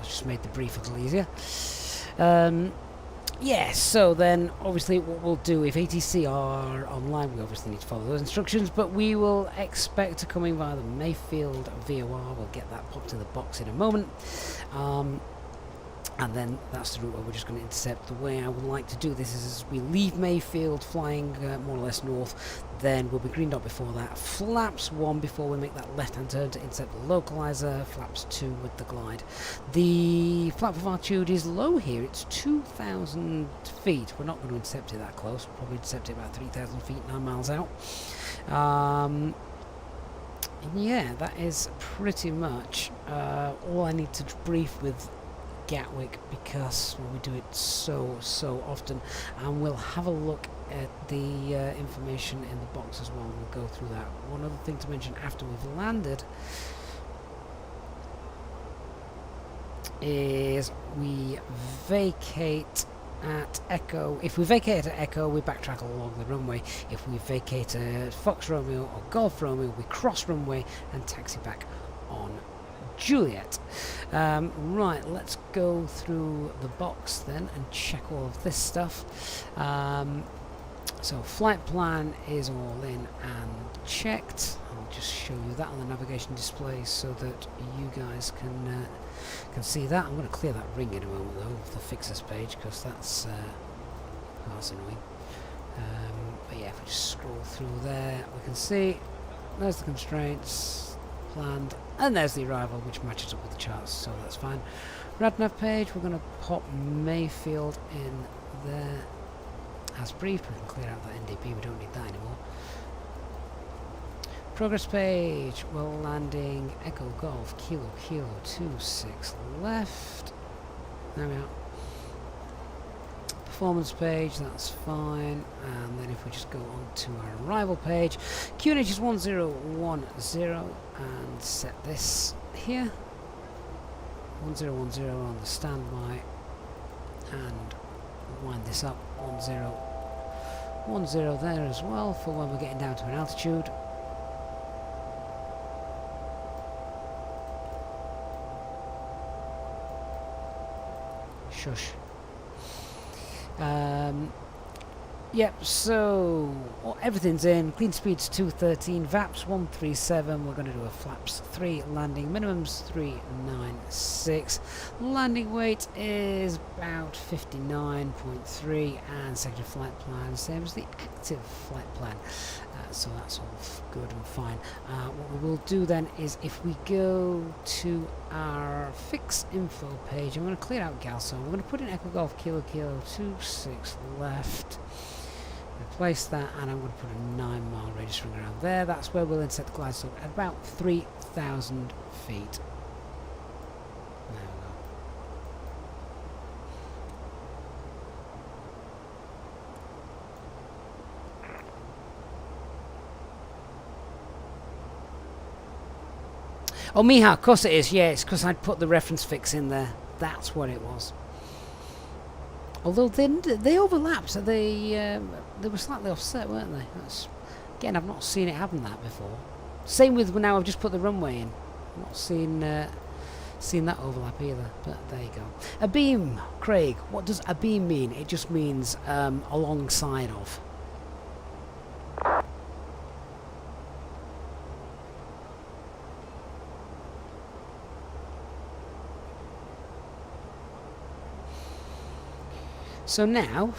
just made the brief a little easier. Yeah, so then obviously what we'll do, if ATC are online, we obviously need to follow those instructions, but we will expect to come in via the Mayfield VOR. We'll get that popped in the box in a moment. And then that's the route where we're just going to intercept. The way I would like to do this is as we leave Mayfield flying more or less north, then we'll be green dot before that, flaps 1 before we make that left hand turn to intercept the localizer, flaps 2 with the glide. The flap of altitude is low here, it's 2,000 feet. We're not going to intercept it that close, we'll probably intercept it about 3,000 feet, 9 miles out. Yeah, that is pretty much all I need to brief with Gatwick, because we do it so often, and we'll have a look at the information in the box as well. We'll go through that. One other thing to mention after we've landed is we vacate at Echo. If we vacate at Echo, we backtrack along the runway. If we vacate at Fox Romeo or Golf Romeo, we cross runway and taxi back on Juliet. Right, let's go through the box then and check all of this stuff. So flight plan is all in and checked. I'll just show you that on the navigation display so that you guys can see that. I'm going to clear that ring in a moment though, of the fixers page, because that's annoying. But yeah, if we just scroll through there, we can see there's the constraints planned And there's the arrival, which matches up with the charts, so that's fine. RadNav page, we're going to pop Mayfield in there as brief. We can clear out that NDP, we don't need that anymore. Progress page, we're landing Echo Golf, Kilo, 26 left. There we are. Performance page, that's fine. And then if we just go on to our arrival page, QNH is 1010 and set this here. 1010 on the standby and wind this up 1010 there as well for when we're getting down to an altitude. Shush. Yep, so everything's in. Clean speed's 213, VAPS 137. We're going to do a flaps 3 landing, minimums 396. Landing weight is about 59.3, and sector flight plan same as the active flight plan. So that's all good and fine. What we will do then is if we go to our fix info page, I'm going to clear out Galso. We're going to put in Echo Golf Kilo 26 left. Replace that, and I'm going to put a 9-mile radius ring around there. That's where we'll insert the glide slope at about 3,000 feet. There we go. Oh, Miha, of course it is. Yeah, it's because I'd put the reference fix in there. That's what it was. Although they overlapped, so they were slightly offset, weren't they? Again, I've not seen it happen that before. Same with now I've just put the runway in. I've not seen that overlap either, but there you go. A beam, Craig. What does a beam mean? It just means alongside of. So now,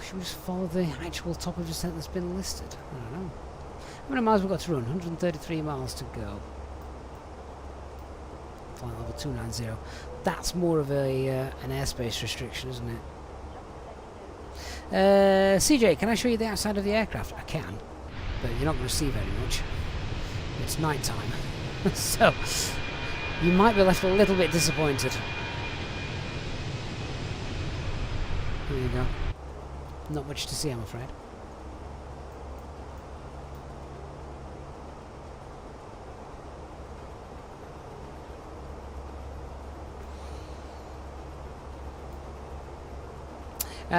should we just follow the actual top of descent that's been listed? I don't know. How many miles we've got to run? 133 miles to go. Flight level 290. That's more of an airspace restriction, isn't it? CJ, can I show you the outside of the aircraft? I can, but you're not going to see very much. It's night time, so you might be left a little bit disappointed. There you go. Not much to see, I'm afraid.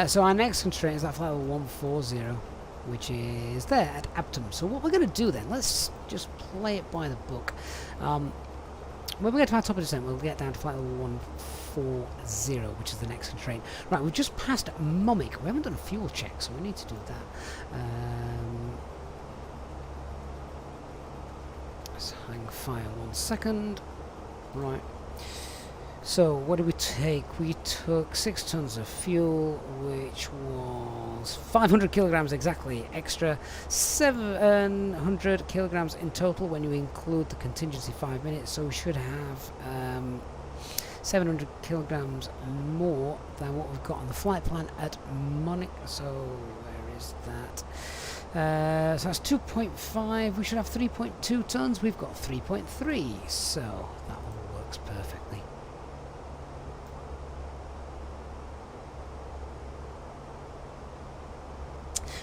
So our next constraint is that flight level 140, which is there at Abtum. So what we're going to do then, let's just play it by the book. When we get to our top of descent, we'll get down to flight level 140, which is the next constraint. Right, we've just passed Momik. We haven't done a fuel check, so we need to do that. Let's hang fire 1 second. Right. So what did we take? We took 6 tons of fuel, which was 500 kilograms exactly extra, 700 kilograms in total when you include the contingency 5 minutes. So we should have 700 kilograms more than what we've got on the flight plan at Munich. So where is that? So that's 2.5. We should have 3.2 tons. We've got 3.3. So that all works perfectly.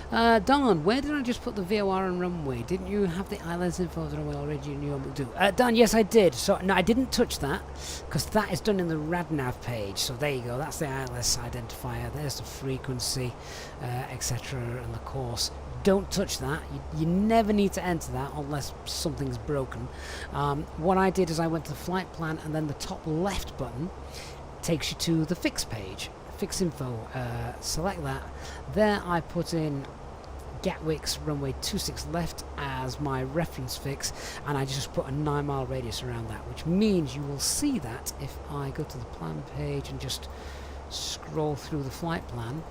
Don, where did I just put the VOR and runway? Didn't you have the ILS info of the runway already? You normally do. Don, yes, I did. So no, I didn't touch that because that is done in the RadNav page. So there you go. That's the ILS identifier. There's the frequency, etc., and the course. Don't touch that. You never need to enter that unless something's broken. What I did is I went to the flight plan, and then the top left button takes you to the fix page. Fix info, select that. There I put in Gatwick's runway 26 left as my reference fix, and I just put a 9-mile radius around that, which means you will see that if I go to the plan page and just scroll through the flight plan.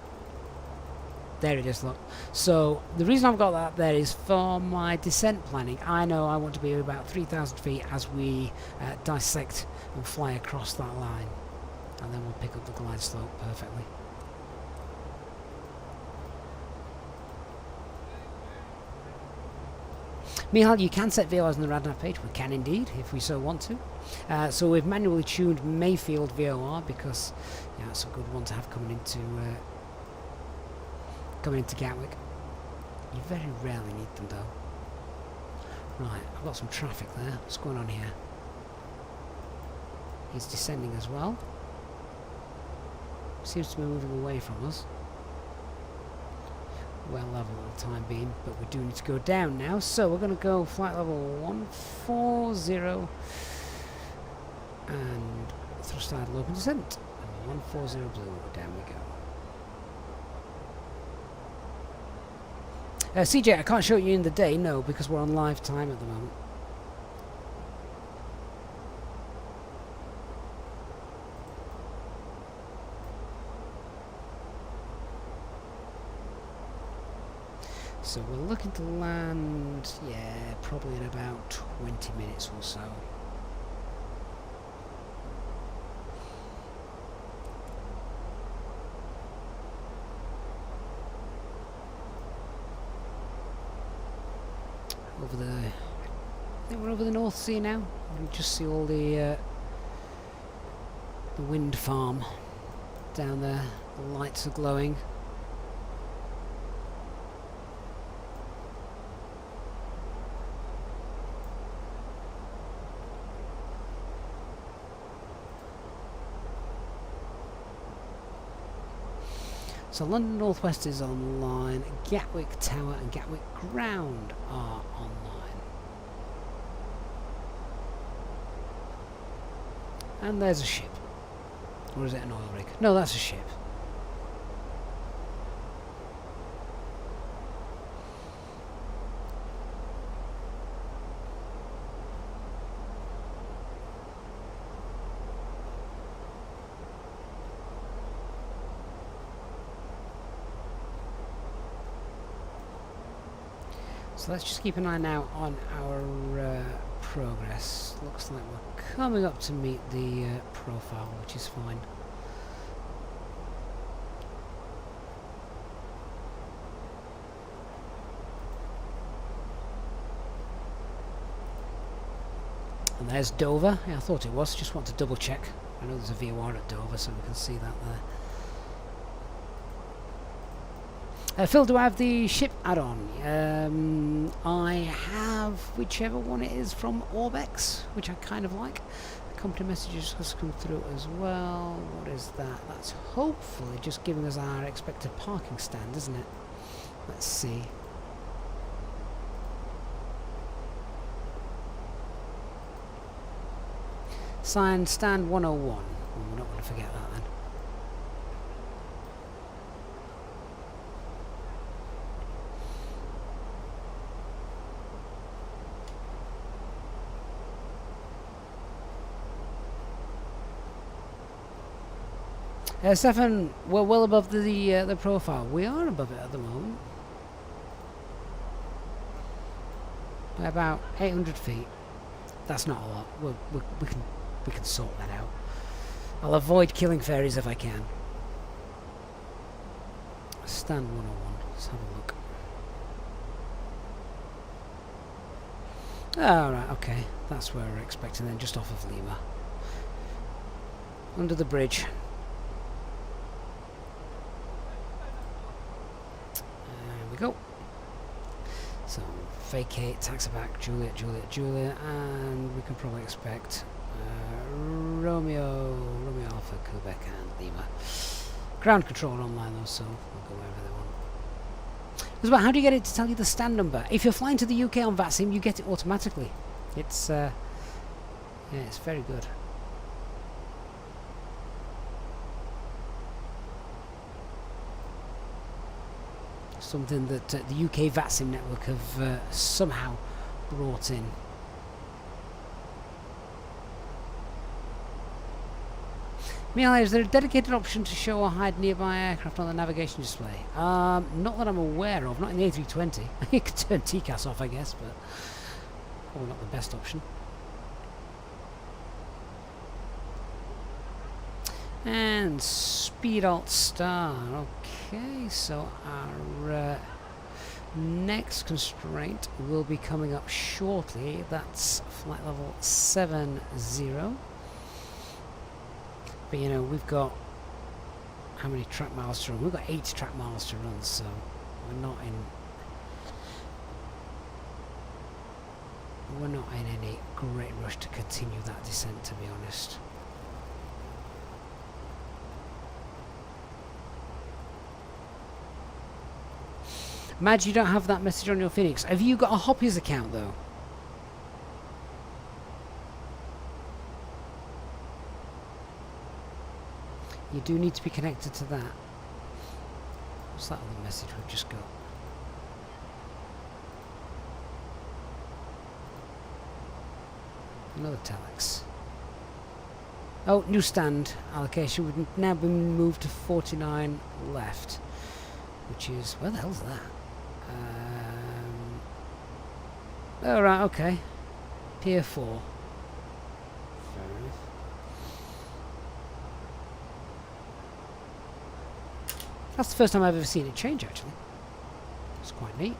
There it is, look. So the reason I've got that there is for my descent planning. I know I want to be about 3,000 feet as we dissect and fly across that line. And then we'll pick up the glide slope perfectly. Mihal, you can set VORs on the RadNav page. We can indeed, if we so want to. So we've manually tuned Mayfield VOR because it's a good one to have coming into Gatwick. You very rarely need them though. Right, I've got some traffic there. What's going on here? He's descending as well. Seems to be moving away from us. Well level at the time being, but we do need to go down now, so we're going to go flight level 140 and thrust idle open descent, and 140 blue, down we go. CJ, I can't show you in the day, no, because we're on live time at the moment. So we're looking to land, yeah, probably in about 20 minutes or so. Over the, I think we're over the North Sea now. You can just see all the wind farm down there. The lights are glowing. So London Northwest is online, Gatwick Tower and Gatwick Ground are online. And there's a ship. Or is it an oil rig? No, that's a ship. So let's just keep an eye now on our progress. Looks like we're coming up to meet the profile, which is fine. And there's Dover. Yeah, I thought it was. Just want to double check. I know there's a VOR at Dover, so we can see that there. Phil, do I have the ship add-on? I have whichever one it is from Orbex, which I kind of like. The company messages has come through as well. What is that? That's hopefully just giving us our expected parking stand, isn't it? Let's see. Signed stand 101. We're not going to forget that then. Stefan, we're well above the profile. We are above it at the moment. By about 800 feet. That's not a lot. We can sort that out. I'll avoid killing fairies if I can. Stand 101. Let's have a look. Alright, okay. That's where we're expecting then, just off of Lima. Under the bridge. Go. So vacate, taxi back, Juliet, Juliet, Juliet, and we can probably expect Romeo Alpha, Quebec, and Lima. Ground control online though, so we'll go wherever they want. It's about how do you get it to tell you the stand number? If you're flying to the UK on VATSIM, you get it automatically. It's yeah, it's very good. Something that the UK VATSIM network have somehow brought in. Miele, is there a dedicated option to show or hide nearby aircraft on the navigation display? Not that I'm aware of, not in the A320. You could turn TCAS off, I guess, but probably not the best option. And speed alt star. Okay, so our next constraint will be coming up shortly. That's flight level 70. But you know, we've got how many track miles to run? We've got 8 track miles to run, so we're not in any great rush to continue that descent, to be honest. Madge, you don't have that message on your Phoenix. Have you got a Hoppies account though? You do need to be connected to that. What's that other message we've just got? Another telex. Oh, new stand allocation would now be moved to 49 left. Which is... where the hell's that? Oh, right, okay. Pier 4. Fair enough. That's the first time I've ever seen it change, actually. It's quite neat.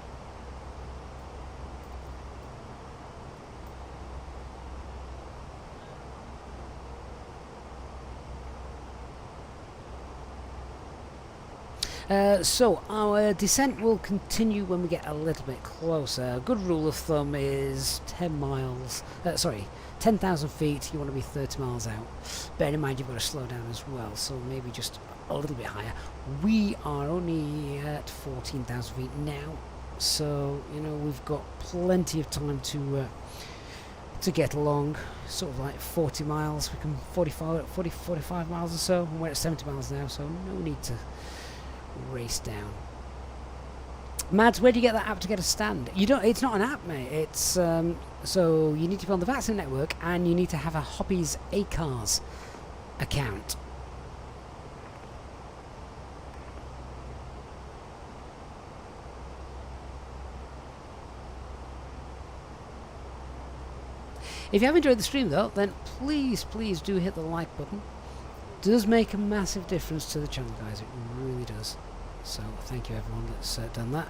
So our descent will continue when we get a little bit closer. A good rule of thumb is 10,000 feet, you want to be 30 miles out. Bear in mind you've got to slow down as well, so maybe just a little bit higher. We are only at 14,000 feet now, so you know we've got plenty of time to get along. Sort of like 40 miles, we can 45 miles or so, and we're at 70 miles now, so no need to race down. Mads, where do you get that app to get a stand? You don't. It's not an app, mate. It's so you need to be on the VATSIM network and you need to have a Hoppies ACARS account. If you have enjoyed the stream though, then please do hit the like button. It does make a massive difference to the channel, guys. It really does. So thank you everyone that's done that.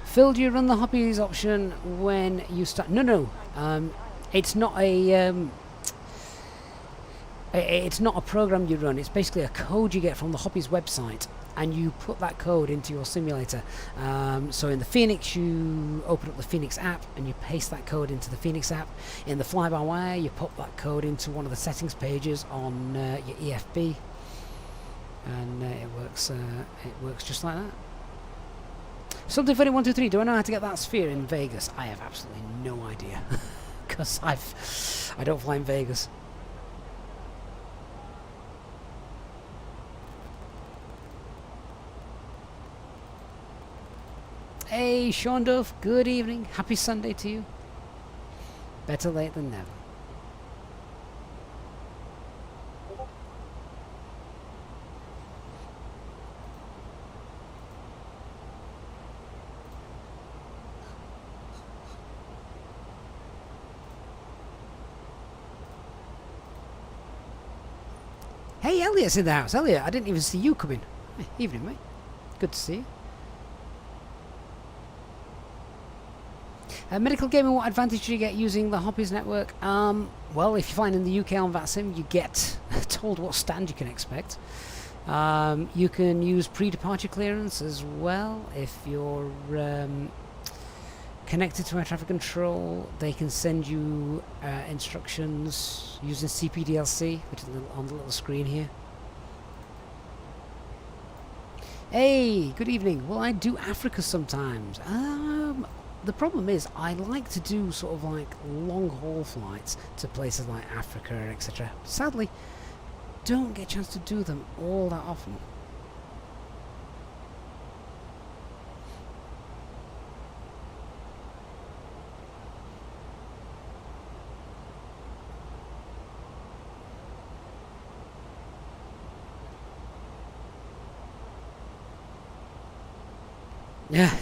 Phil, do you run the Hoppies option when you start? No. It's not a it's not a program you run. It's basically a code you get from the Hoppies website, and you put that code into your simulator. So in the Phoenix, you open up the Fenix app and you paste that code into the Fenix app. In the fly-by-wire, you put that code into one of the settings pages on your EFB, and it works just like that. Something funny 123. Do I know how to get that sphere in Vegas? I have absolutely no idea, because I don't fly in Vegas. Hey, Sean Duff, good evening. Happy Sunday to you. Better late than never. Hey, Elliot's in the house. Elliot, I didn't even see you come in. Hey, evening, mate. Good to see you. Medical gaming, what advantage do you get using the Hoppies network? Well, if you're flying in the UK on VATSIM, you get told what stand you can expect. You can use pre-departure clearance as well. If you're connected to air traffic control, they can send you instructions using CPDLC, which is on the little screen here. Hey, good evening. Well, I do Africa sometimes. The problem is I like to do sort of like long haul flights to places like Africa, etc. Sadly, don't get a chance to do them all that often. Yeah.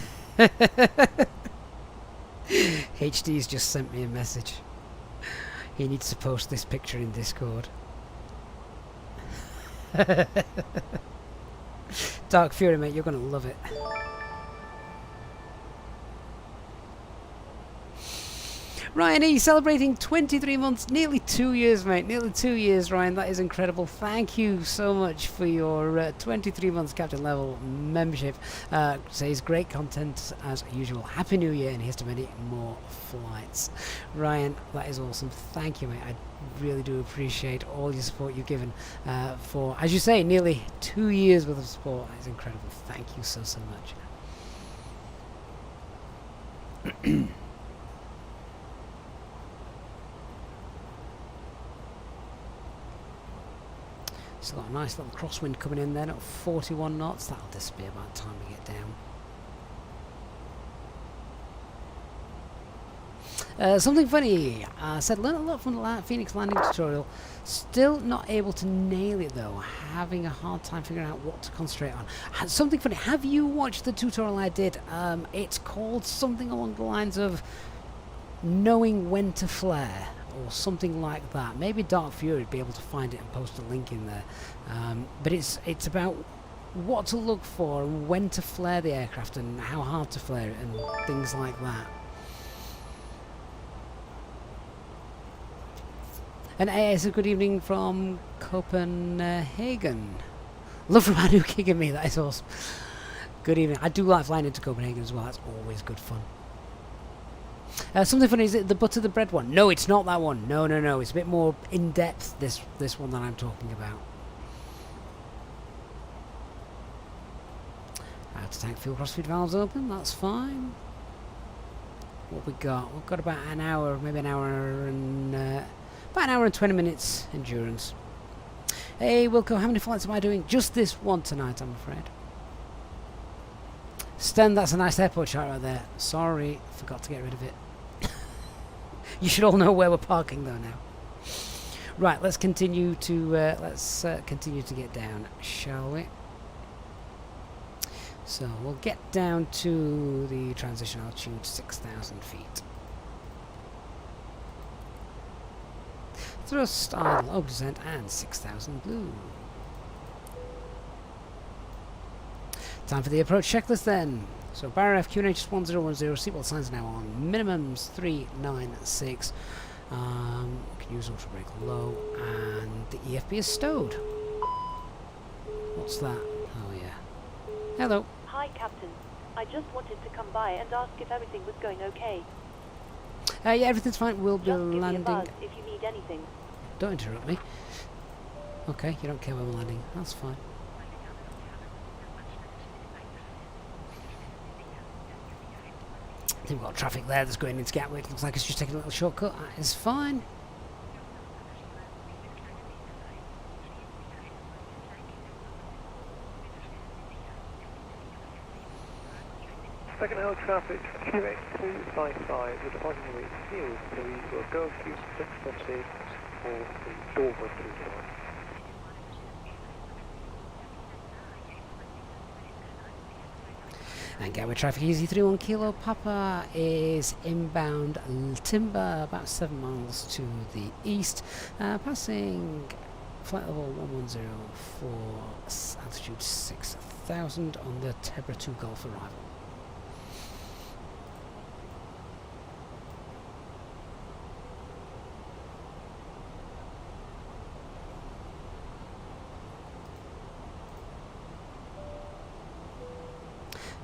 HD's just sent me a message. He needs to post this picture in Discord. Dark Fury, mate, you're gonna love it. Ryan E, celebrating 23 months, nearly 2 years, mate. Nearly 2 years, Ryan. That is incredible. Thank you so much for your 23 months captain level membership. Says great content as usual. Happy New Year, and here's to many more flights. Ryan, that is awesome. Thank you, mate. I really do appreciate all your support you've given for, as you say, nearly 2 years worth of support. That is incredible. Thank you so much. Still got a nice little crosswind coming in then at 41 knots. That'll disappear by the time we get down. Something funny. I said learn a lot from the Phoenix landing tutorial. Still not able to nail it though. Having a hard time figuring out what to concentrate on. Something funny. Have you watched the tutorial I did? It's called something along the lines of knowing when to flare, or something like that. Maybe Dark Fury would be able to find it and post a link in there. But it's about what to look for and when to flare the aircraft and how hard to flare it and things like that. And it's a good evening from Copenhagen. Love from Anu kicking me, that is awesome. Good evening. I do like flying into Copenhagen as well, that's always good fun. Something funny, is it the butter the bread one? No, it's not that one. No, no, no. It's a bit more in depth, this one that I'm talking about. To tank fuel cross feed valves open, that's fine. What we got? We've got about an hour, maybe an hour and about an hour and 20 minutes endurance. Hey Wilco, how many flights am I doing? Just this one tonight, I'm afraid. Sten, that's a nice airport chart right there. Sorry, forgot to get rid of it. You should all know where we're parking though now. Right, let's continue to continue to get down, shall we? So we'll get down to the transition altitude, 6,000 feet. Thrust, idle, open descent, and 6,000 blue. Time for the approach checklist then. So Barra F, QNH 1010, seatbelt signs are now on. Minimums 396. We can use ultra brake low, and the EFB is stowed. What's that? Oh yeah. Hello. Hi, Captain. I just wanted to come by and ask if everything was going okay. Yeah, everything's fine. We'll be Just give landing. me a buzz if you need anything. Don't interrupt me. Okay, you don't care where we're landing. That's fine. I think we've got traffic there that's going into Gatwick. Looks like it's just taking a little shortcut. That is fine. Second hour traffic, QX255 with the parking rate field, so we will go through 6.6 or the Dover through. And Gatwick traffic, Easy 31 Kilo Papa is inbound Timber, about 7 miles to the east, passing flight level 110 for altitude 6,000 on the Tebra 2 Golf arrival.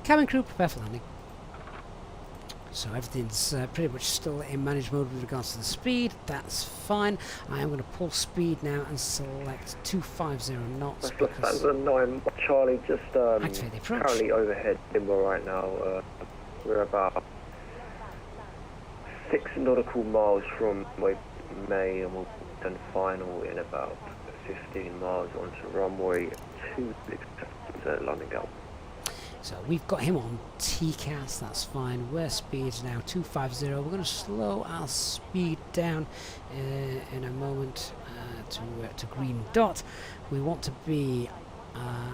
Cabin crew, prepare for landing. So everything's pretty much still in managed mode with regards to the speed. That's fine. I am going to pull speed now and select 250 knots. That's a 9 Charlie, just activate the approach. currently overhead Timber right now. We're about 6 nautical miles from May, and we'll be done final in about 15 miles onto runway 2 landing out. So we've got him on TCAS, that's fine. We're speed now 250. We're going to slow our speed down in a moment to green dot. We want to be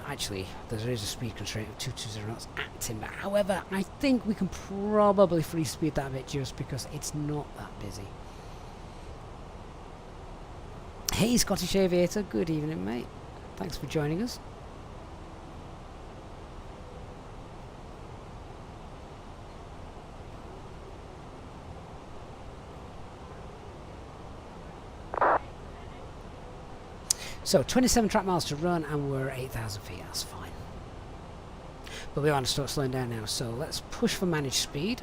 Actually, there is a speed constraint of 220 knots at Timber. However, I think we can probably free speed that a bit just because it's not that busy. Hey, Scottish Aviator. Good evening, mate. Thanks for joining us. So 27 track miles to run and we're 8,000 feet, that's fine. But we want to start slowing down now, so let's push for managed speed.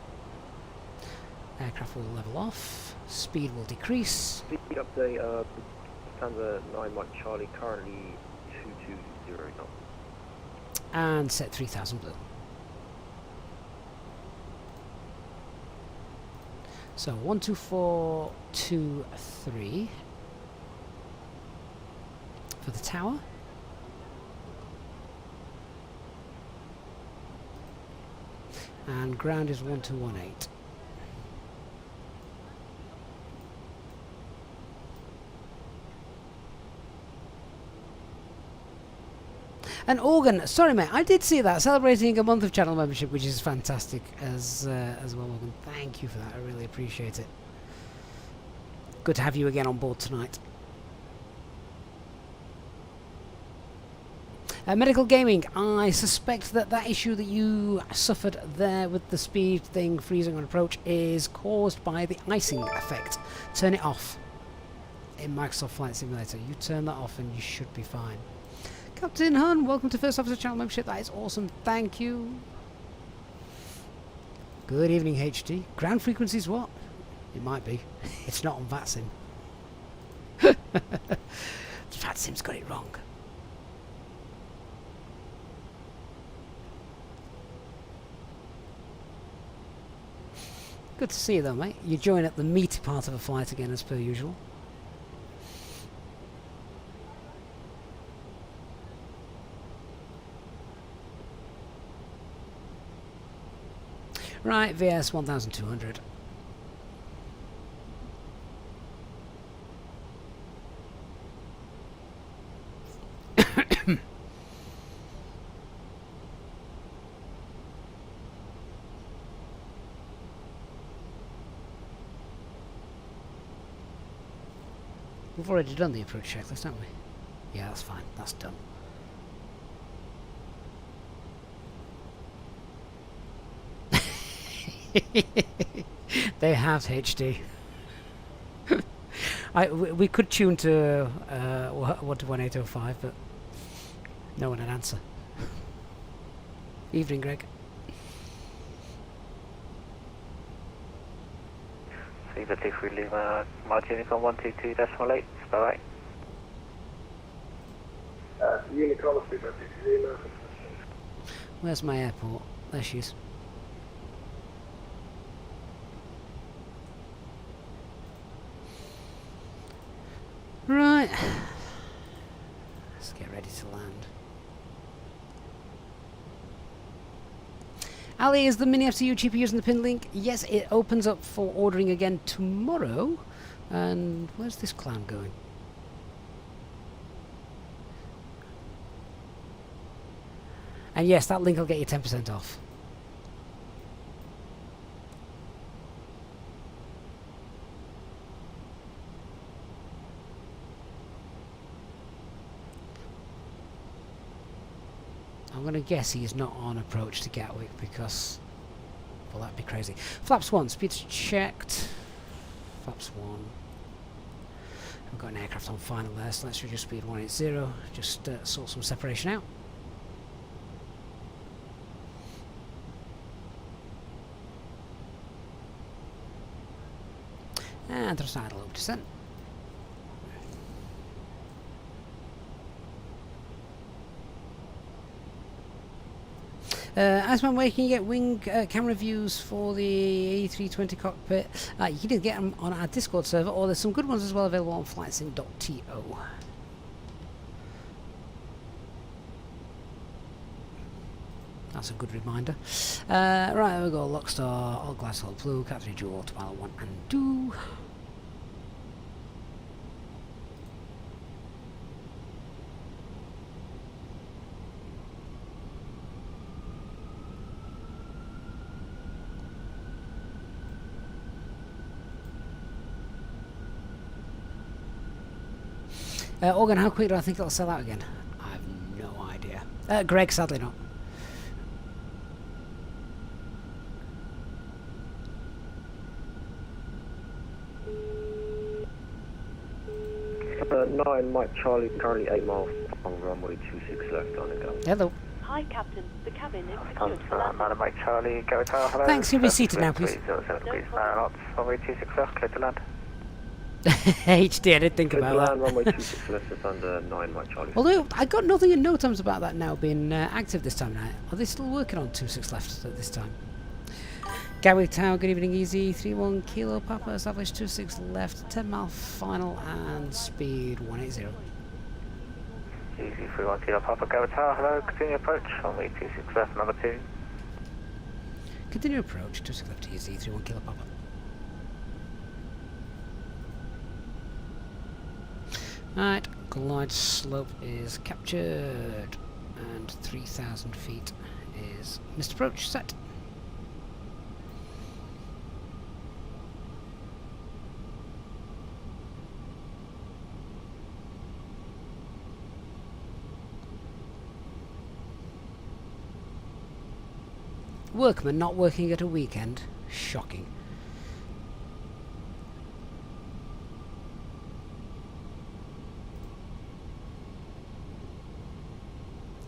Aircraft will level off, speed will decrease. Speed update, Lufthansa 9 Mike Charlie, currently 220 knots. And set 3,000 blue. So 12423 for the tower. And ground is 1218. And Organ, sorry mate, I did see that, celebrating a month of channel membership, which is fantastic as well, Organ. Thank you for that, I really appreciate it. Good to have you again on board tonight. Medical gaming, I suspect that that issue that you suffered there with the speed thing freezing on approach is caused by the icing effect. Turn it off in Microsoft Flight Simulator. You turn that off and you should be fine. Captain Hun, welcome to First Officer Channel Membership. That is awesome. Thank you. Good evening, HD. Ground frequencies what? It might be. It's not on VATSIM. VATSIM's got it wrong. Good to see you though, mate. You join at the meaty part of a flight again as per usual. Right, VS 1200. We've already done the approach checklist, haven't we? Yeah, that's fine. That's done. They have HD. We could tune to 11805, but no one would answer. Evening, Greg. Fever 23 Lima, Martinicon 122.8, bye bye. Unicorn Fever 23 Lima. Where's my airport? There she is. Right. Let's get ready to land. Ali, is the Mini FCU cheaper using the pin link? Yes, it opens up for ordering again tomorrow. And where's this clown going? And yes, that link will get you 10% off. I'm going to guess he's not on approach to Gatwick because, well, that'd be crazy. Flaps 1, speed's checked. Flaps 1. We've got an aircraft on final there, so let's reduce speed 180. Just sort some separation out. And thrust idle over descent. Iceman, where can you get wing camera views for the A320 cockpit? You can either get them on our Discord server, or there's some good ones as well available on flightsim.to. That's a good reminder. Right, there we go. Lockstar, all glass, all blue, Cat 3 dual, autopilot 1 and 2. Organ, how quick do I think it'll sell out again? I have no idea. Greg, sadly not. Nine Mike Charlie, currently 8 miles on runway 26 left on the go. Hello. Hi, Captain. The cabin is secured for Nine landing. Mike Charlie, go tower, hello. Thanks, you'll be seated now, please. 307 degrees, 9 knots, runway 26 left, clear to land. HD, I did think Clear to about land, that. runway 26 left, just under 9 Mike Charlie. Although, I got nothing in no terms about that now being active this time now. Are they still working on 26 left at this time? Gatwick Tower, good evening, easy. 31 Kilo Papa, established 26 left, 10 mile final, and speed 180. Easy 31 Kilo Papa, go tower, hello, continue approach, runway 26 left, number 2. Continue approach, 26 left, easy, 31 Kilo Papa. Right, glide slope is captured, and 3,000 feet is missed approach set. Workman not working at a weekend. Shocking.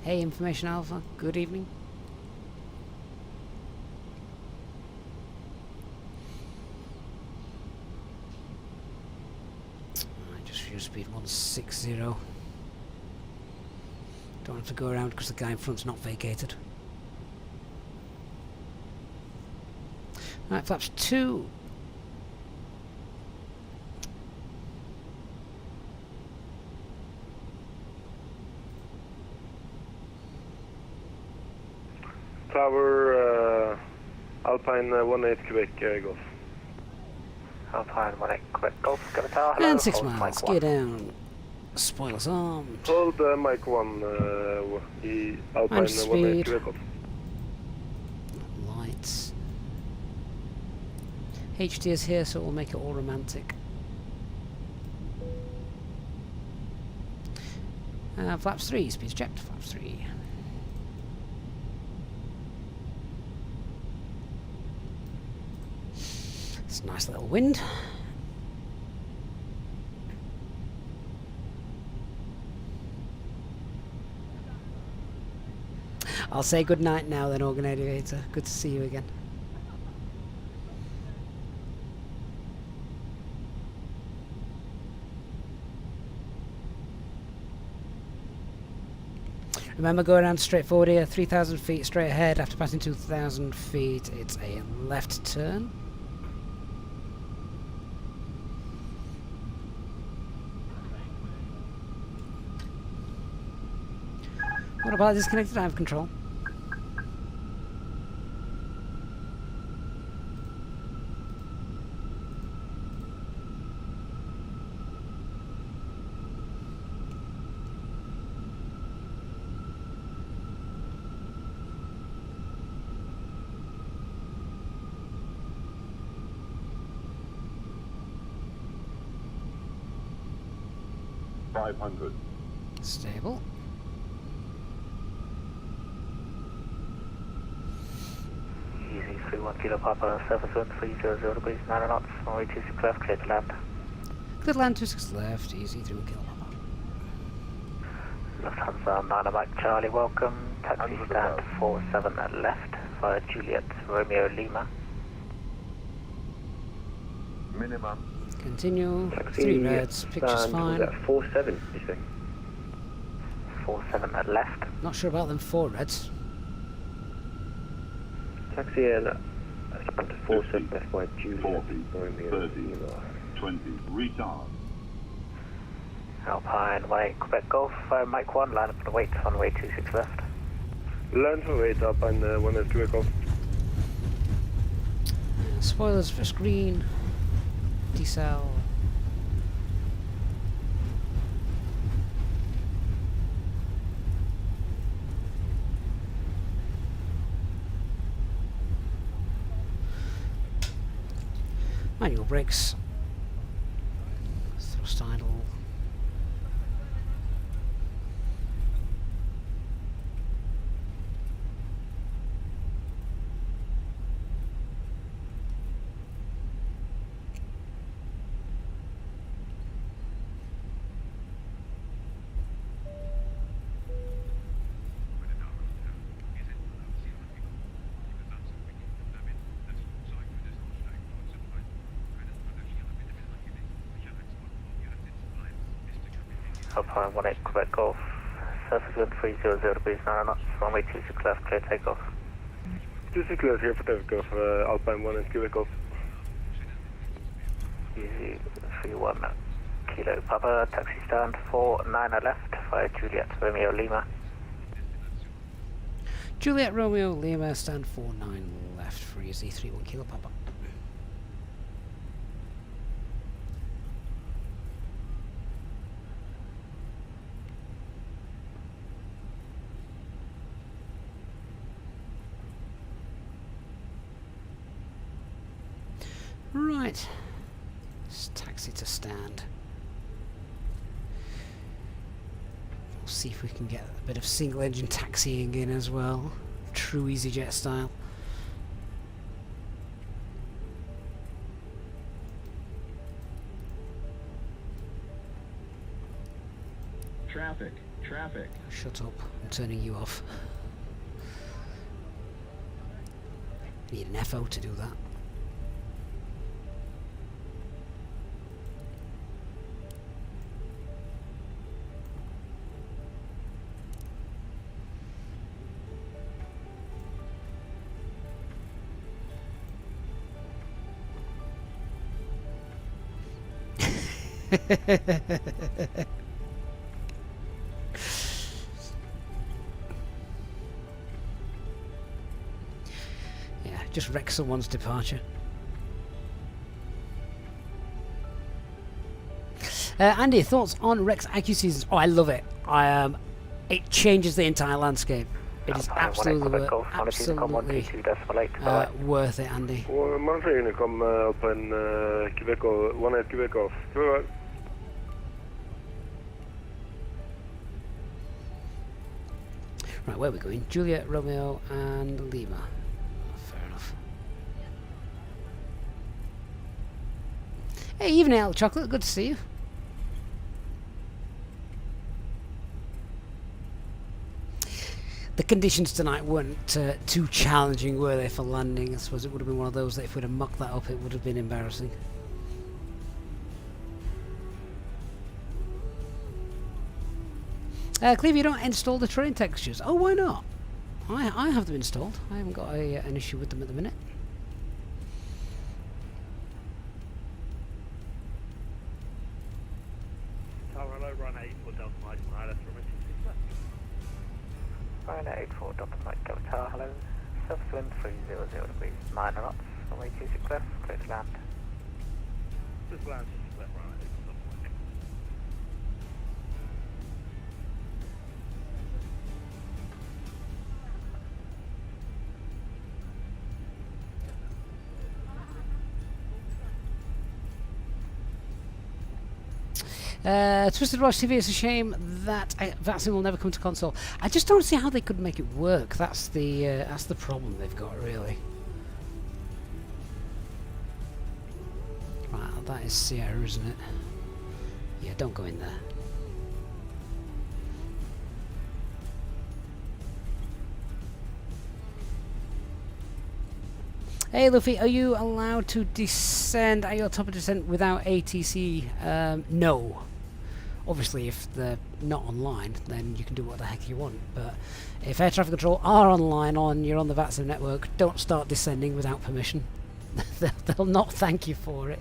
Hey, Information Alpha, good evening. I just flew speed 160. Don't have to go around because the guy in front's not vacated. Right, flaps 2. Tower Alpine 18 Quebec Golf. Alpine 18 Quebec Golf, go tower, hello. And 6 hold miles, Mike gear 1. down. Spoilers armed. Hold Mike 1, Alpine And 18 speed. Quebec Golf. Lights. HD is here, so we'll make it all romantic. Flaps 3, speed's checked. Flaps 3. It's a nice little wind. I'll say good night now then, Organ Aviator. Good to see you again. Remember, go around straight forward here, 3,000 feet straight ahead. After passing 2,000 feet, it's a left turn. What about disconnected? I have control. Stable. Easy 31 Kilo Papa, surface wind 300 degrees, 9 knots, runway 26 left, clear to land. Clear to land, 26 left, easy, 3 Kilo Papa. Lufthansa 9 Mike Charlie, welcome. Taxi stand 47 at left, via Juliet Romeo Lima. Minimum. Continue, Taxi 3 reds, picture's stand, was fine. that 47, you say? 47 at left. Not sure about them 4 reds. Taxi and stand to 47 left by Juliet Romeo 20, retard. Alpine 18 Quebec Golf, Mike 1, line up for the wait, runway 26 left. Land for wait, Alpine 18 Quebec Golf. Spoilers for screen. Decel. Manual brakes. Thrust idle. Alpine 18 Quebec Golf, surface wind 300 degrees 9 knots, runway 26 left, clear takeoff. 26 left here for takeoff, Alpine 18 Quebec Golf. Easy 31 Kilo Papa, taxi stand 49 left, via Juliet Romeo Lima. Juliet Romeo Lima, stand 49 left for easy 31 Kilo Papa. Right, let's taxi to stand. We'll see if we can get a bit of single engine taxiing in as well, true Easyjet style. Traffic. Shut up, I'm turning you off. Need an FO to do that. Yeah, just wreck someone's departure. Andy, thoughts on Rex IQ seasons? Oh, I love it. It changes the entire landscape. It is absolutely worth it, Andy. Manfred Unicom, Alpine Quebec Golf, 18 Quebec Golf. Right, where are we going? Juliet, Romeo, and Lima. Fair enough. Hey, evening, Al Chocolate. Good to see you. The conditions tonight weren't too challenging, were they, for landing? I suppose it would have been one of those that if we'd have mucked that up, it would have been embarrassing. Cleve, you don't install the terrain textures. Oh, why not? I have them installed. I haven't got an issue with them at the minute. Tower, hello, run 84 Delta Mike, right after me. Rhino 84 Delta Mike, Delta Tower, hello. Surface wind 300 degrees 9 knots, runway 26 left, clear to land. Just land, just left, run 84 Delta Mike. Twisted Watch TV, it's a shame that VATSIM will never come to console. I just don't see how they could make it work. That's the problem they've got, really. Right, that is Sierra, isn't it? Yeah, don't go in there. Hey Luffy, are you allowed to descend at your top of descent without ATC? No. Obviously, if they're not online, then you can do what the heck you want. But if air traffic control are online you're on the VATSIM network, don't start descending without permission. They'll not thank you for it.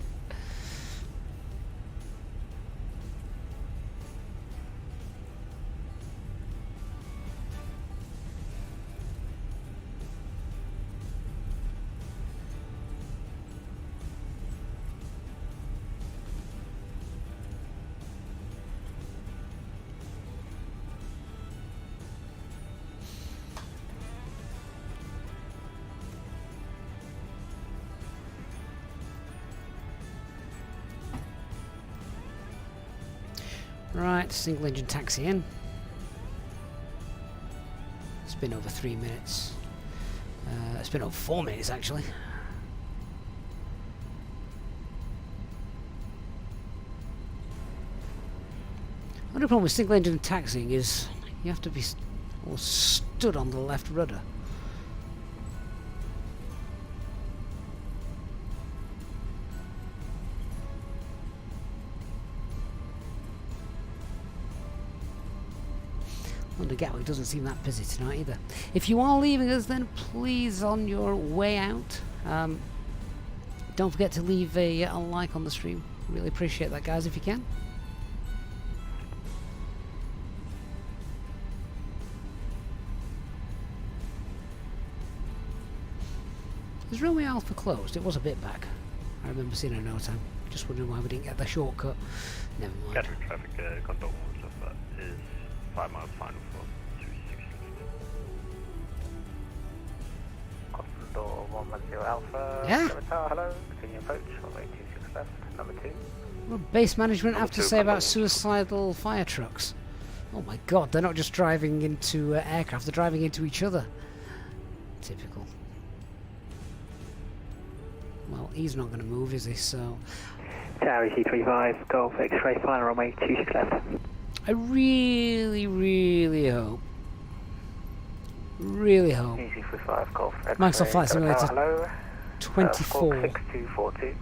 Right, single engine taxi in. It's been over 3 minutes. It's been over 4 minutes actually. The only problem with single engine taxiing is you have to be stood on the left rudder. London Gatwick doesn't seem that busy tonight either. If you are leaving us, then please, on your way out, don't forget to leave a like on the stream. Really appreciate that, guys, if you can. Is runway Alpha closed? It was a bit back. I remember seeing it in no time. Just wondering why we didn't get the shortcut. Never mind. Gatwick traffic control is 5 miles final for 26 left. Condor 110 Alpha. Yeah. Hello. Continue approach. Runway 26 left. Number 2. What does base management have to Number two, say about Condor. suicidal fire trucks? Oh my god, they're not just driving into aircraft, they're driving into each other. Typical. Well, he's not going to move, is he? So Tower C35, Golf X-ray, final runway 26 left. I really hope Easy for 5, Golf X-ray. Microsoft Flight Simulator Hello. 24 6242.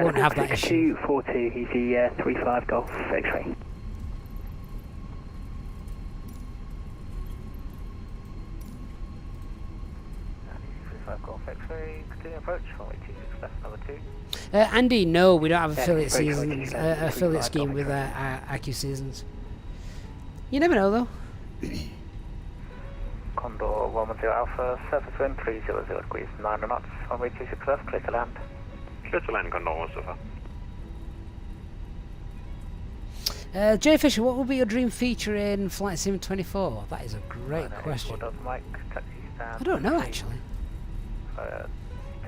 won't have that issue. 6242, Easy 35, Golf X-ray. Golf X-ray, continue approach, runway 26 left, number 2. Andy, no, we don't have affiliate very seasons, quickly, affiliate scheme with Accu Seasons. You never know, though. Condor 110 Alpha, surface wind 300 degrees, 9 knots, runway 26 left, clear to land. Clear to land, Condor 1 so far. Jay Fisher, what would be your dream feature in Flight Sim 24? That is a great question. Mike, taxi stand. I don't know, actually.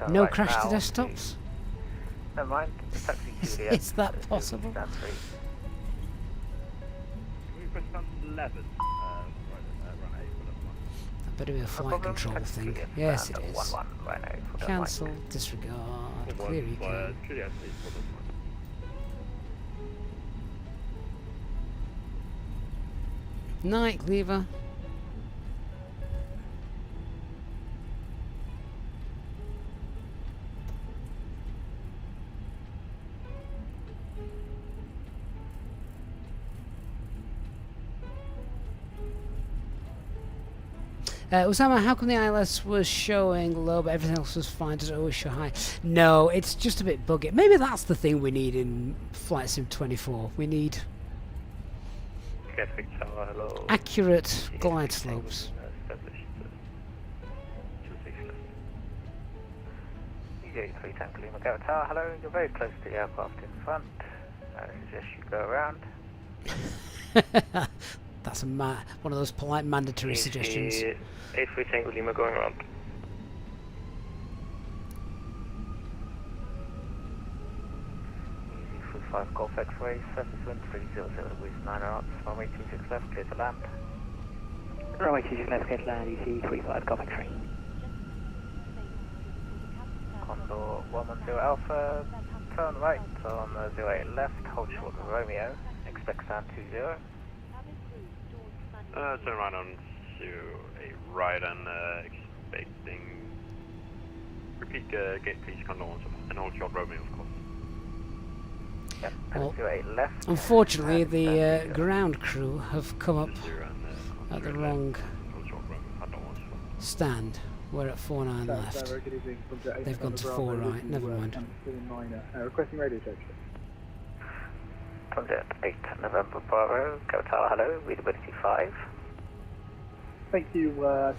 No right crash to now, desktops? Never mind, taxi QDS. Is that possible? Stand 3. Can we press down 11? Run 8 for that That better be a flight problem, control taxi thing. QDS Yes, it stand is. 11, right now, for that Cancel, line. disregard, one. clear you can. QDS please for this one. Night, Cleaver. Osama, how come the ILS was showing low but everything else was fine? Does it always show high? No, it's just a bit buggy. Maybe that's the thing we need in Flight Sim 24. We need Gatwick Tower, hello. accurate glide slopes. Established 26 left. EJ3 Tank Lima Gatwick Tower, hello. You're very close to the aircraft in front. I suggest you go around. That's one of those polite mandatory suggestions. A3 Tank Lima going around. Easy for 5 Golf X-ray, surface wind 300 degrees, 9 knots, runway 26 left, clear to land. Runway 26 left, clear to land, EC 35 Golf X-ray. Condor 110 Alpha, turn right on 08 left, hold short of Romeo, expect stand 20. Turn right on to a right and expecting. Repeat gate please, Condor 1 so far. And hold short Romeo of course. Yep, Well, 08 left. unfortunately, the ground crew have come up 0 and at the wrong hold short Romeo, Condor 1 so far. stand. We're at 49 left. They've gone to 4 right. Never mind. Requesting radio check. Contact 8 November Bravo, go Tower, hello, readability 5. Thank you,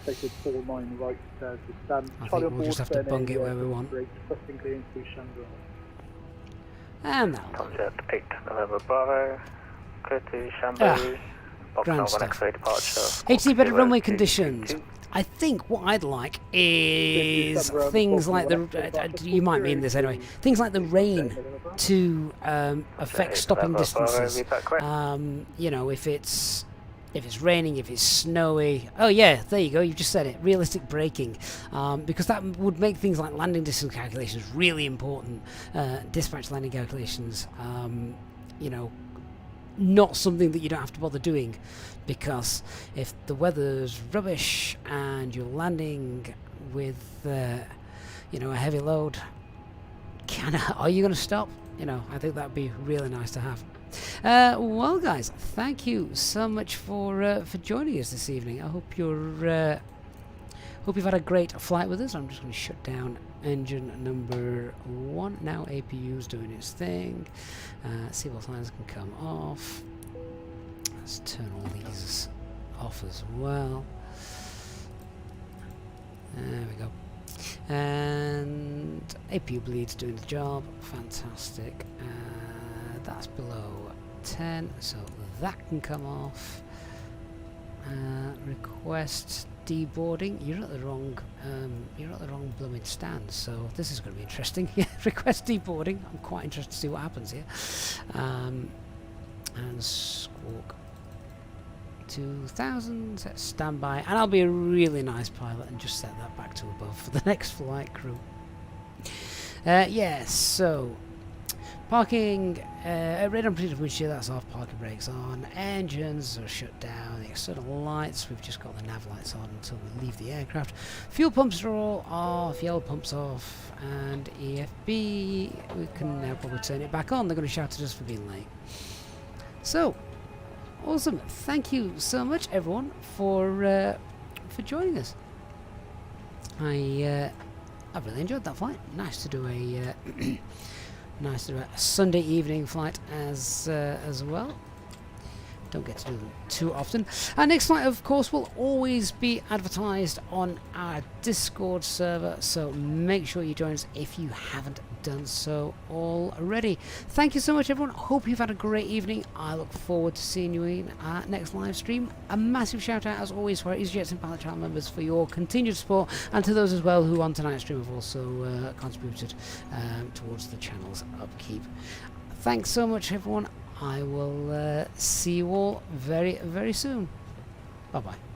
Sector 49 right to stand. I think we'll just have to bung it where we want. Requesting clearance to Shandra. And that. Contact 8 November Bravo, clear to Chambers, box grand number stuff. X-ray departure. HC better runway 202. conditions. I think what I'd like is things like the. You might mean this anyway. Things like the rain to affect stopping distances. You know, if it's raining, if it's snowy. Oh yeah, there you go. You just said it. Realistic braking, because that would make things like landing distance calculations really important. Dispatch landing calculations. You know, not something that you don't have to bother doing, because if the weather's rubbish and you're landing with you know, a heavy load, are you going to stop? You know, I think that'd be really nice to have. Well, guys, thank you so much for joining us this evening. I hope you're hope you've had a great flight with us. I'm just going to shut down engine number 1 now. APU's doing its thing. Seatbelt lines can come off. Let's turn all these off as well. There we go. And APU bleed's doing the job. Fantastic. That's below 10, so that can come off. Request deboarding. You're at the wrong blooming stand, so this is going to be interesting. Yeah, request deboarding. I'm quite interested to see what happens here. And squawk 2000, set standby, and I'll be a really nice pilot and just set that back to above for the next flight crew. Yes, so parking, radar completed windshield, that's off, parking brakes on, engines are shut down, the external lights, we've just got the nav lights on until we leave the aircraft, fuel pumps are all off, yellow pumps off, and EFB, we can now probably turn it back on. They're going to shout at us for being late. So, awesome, thank you so much everyone for joining us. I've really enjoyed that flight. Nice to do a nice to do a Sunday evening flight as well. Don't get to do them too often. Our next flight, of course, will always be advertised on our Discord server, so make sure you join us if you haven't done so already. Thank you so much, everyone. Hope you've had a great evening. I look forward to seeing you in our next live stream. A massive shout out, as always, for our Easyjet and Pilot Channel members for your continued support, and to those as well who on tonight's stream have also contributed towards the channel's upkeep. Thanks so much, everyone. I will see you all very, very soon. Bye-bye.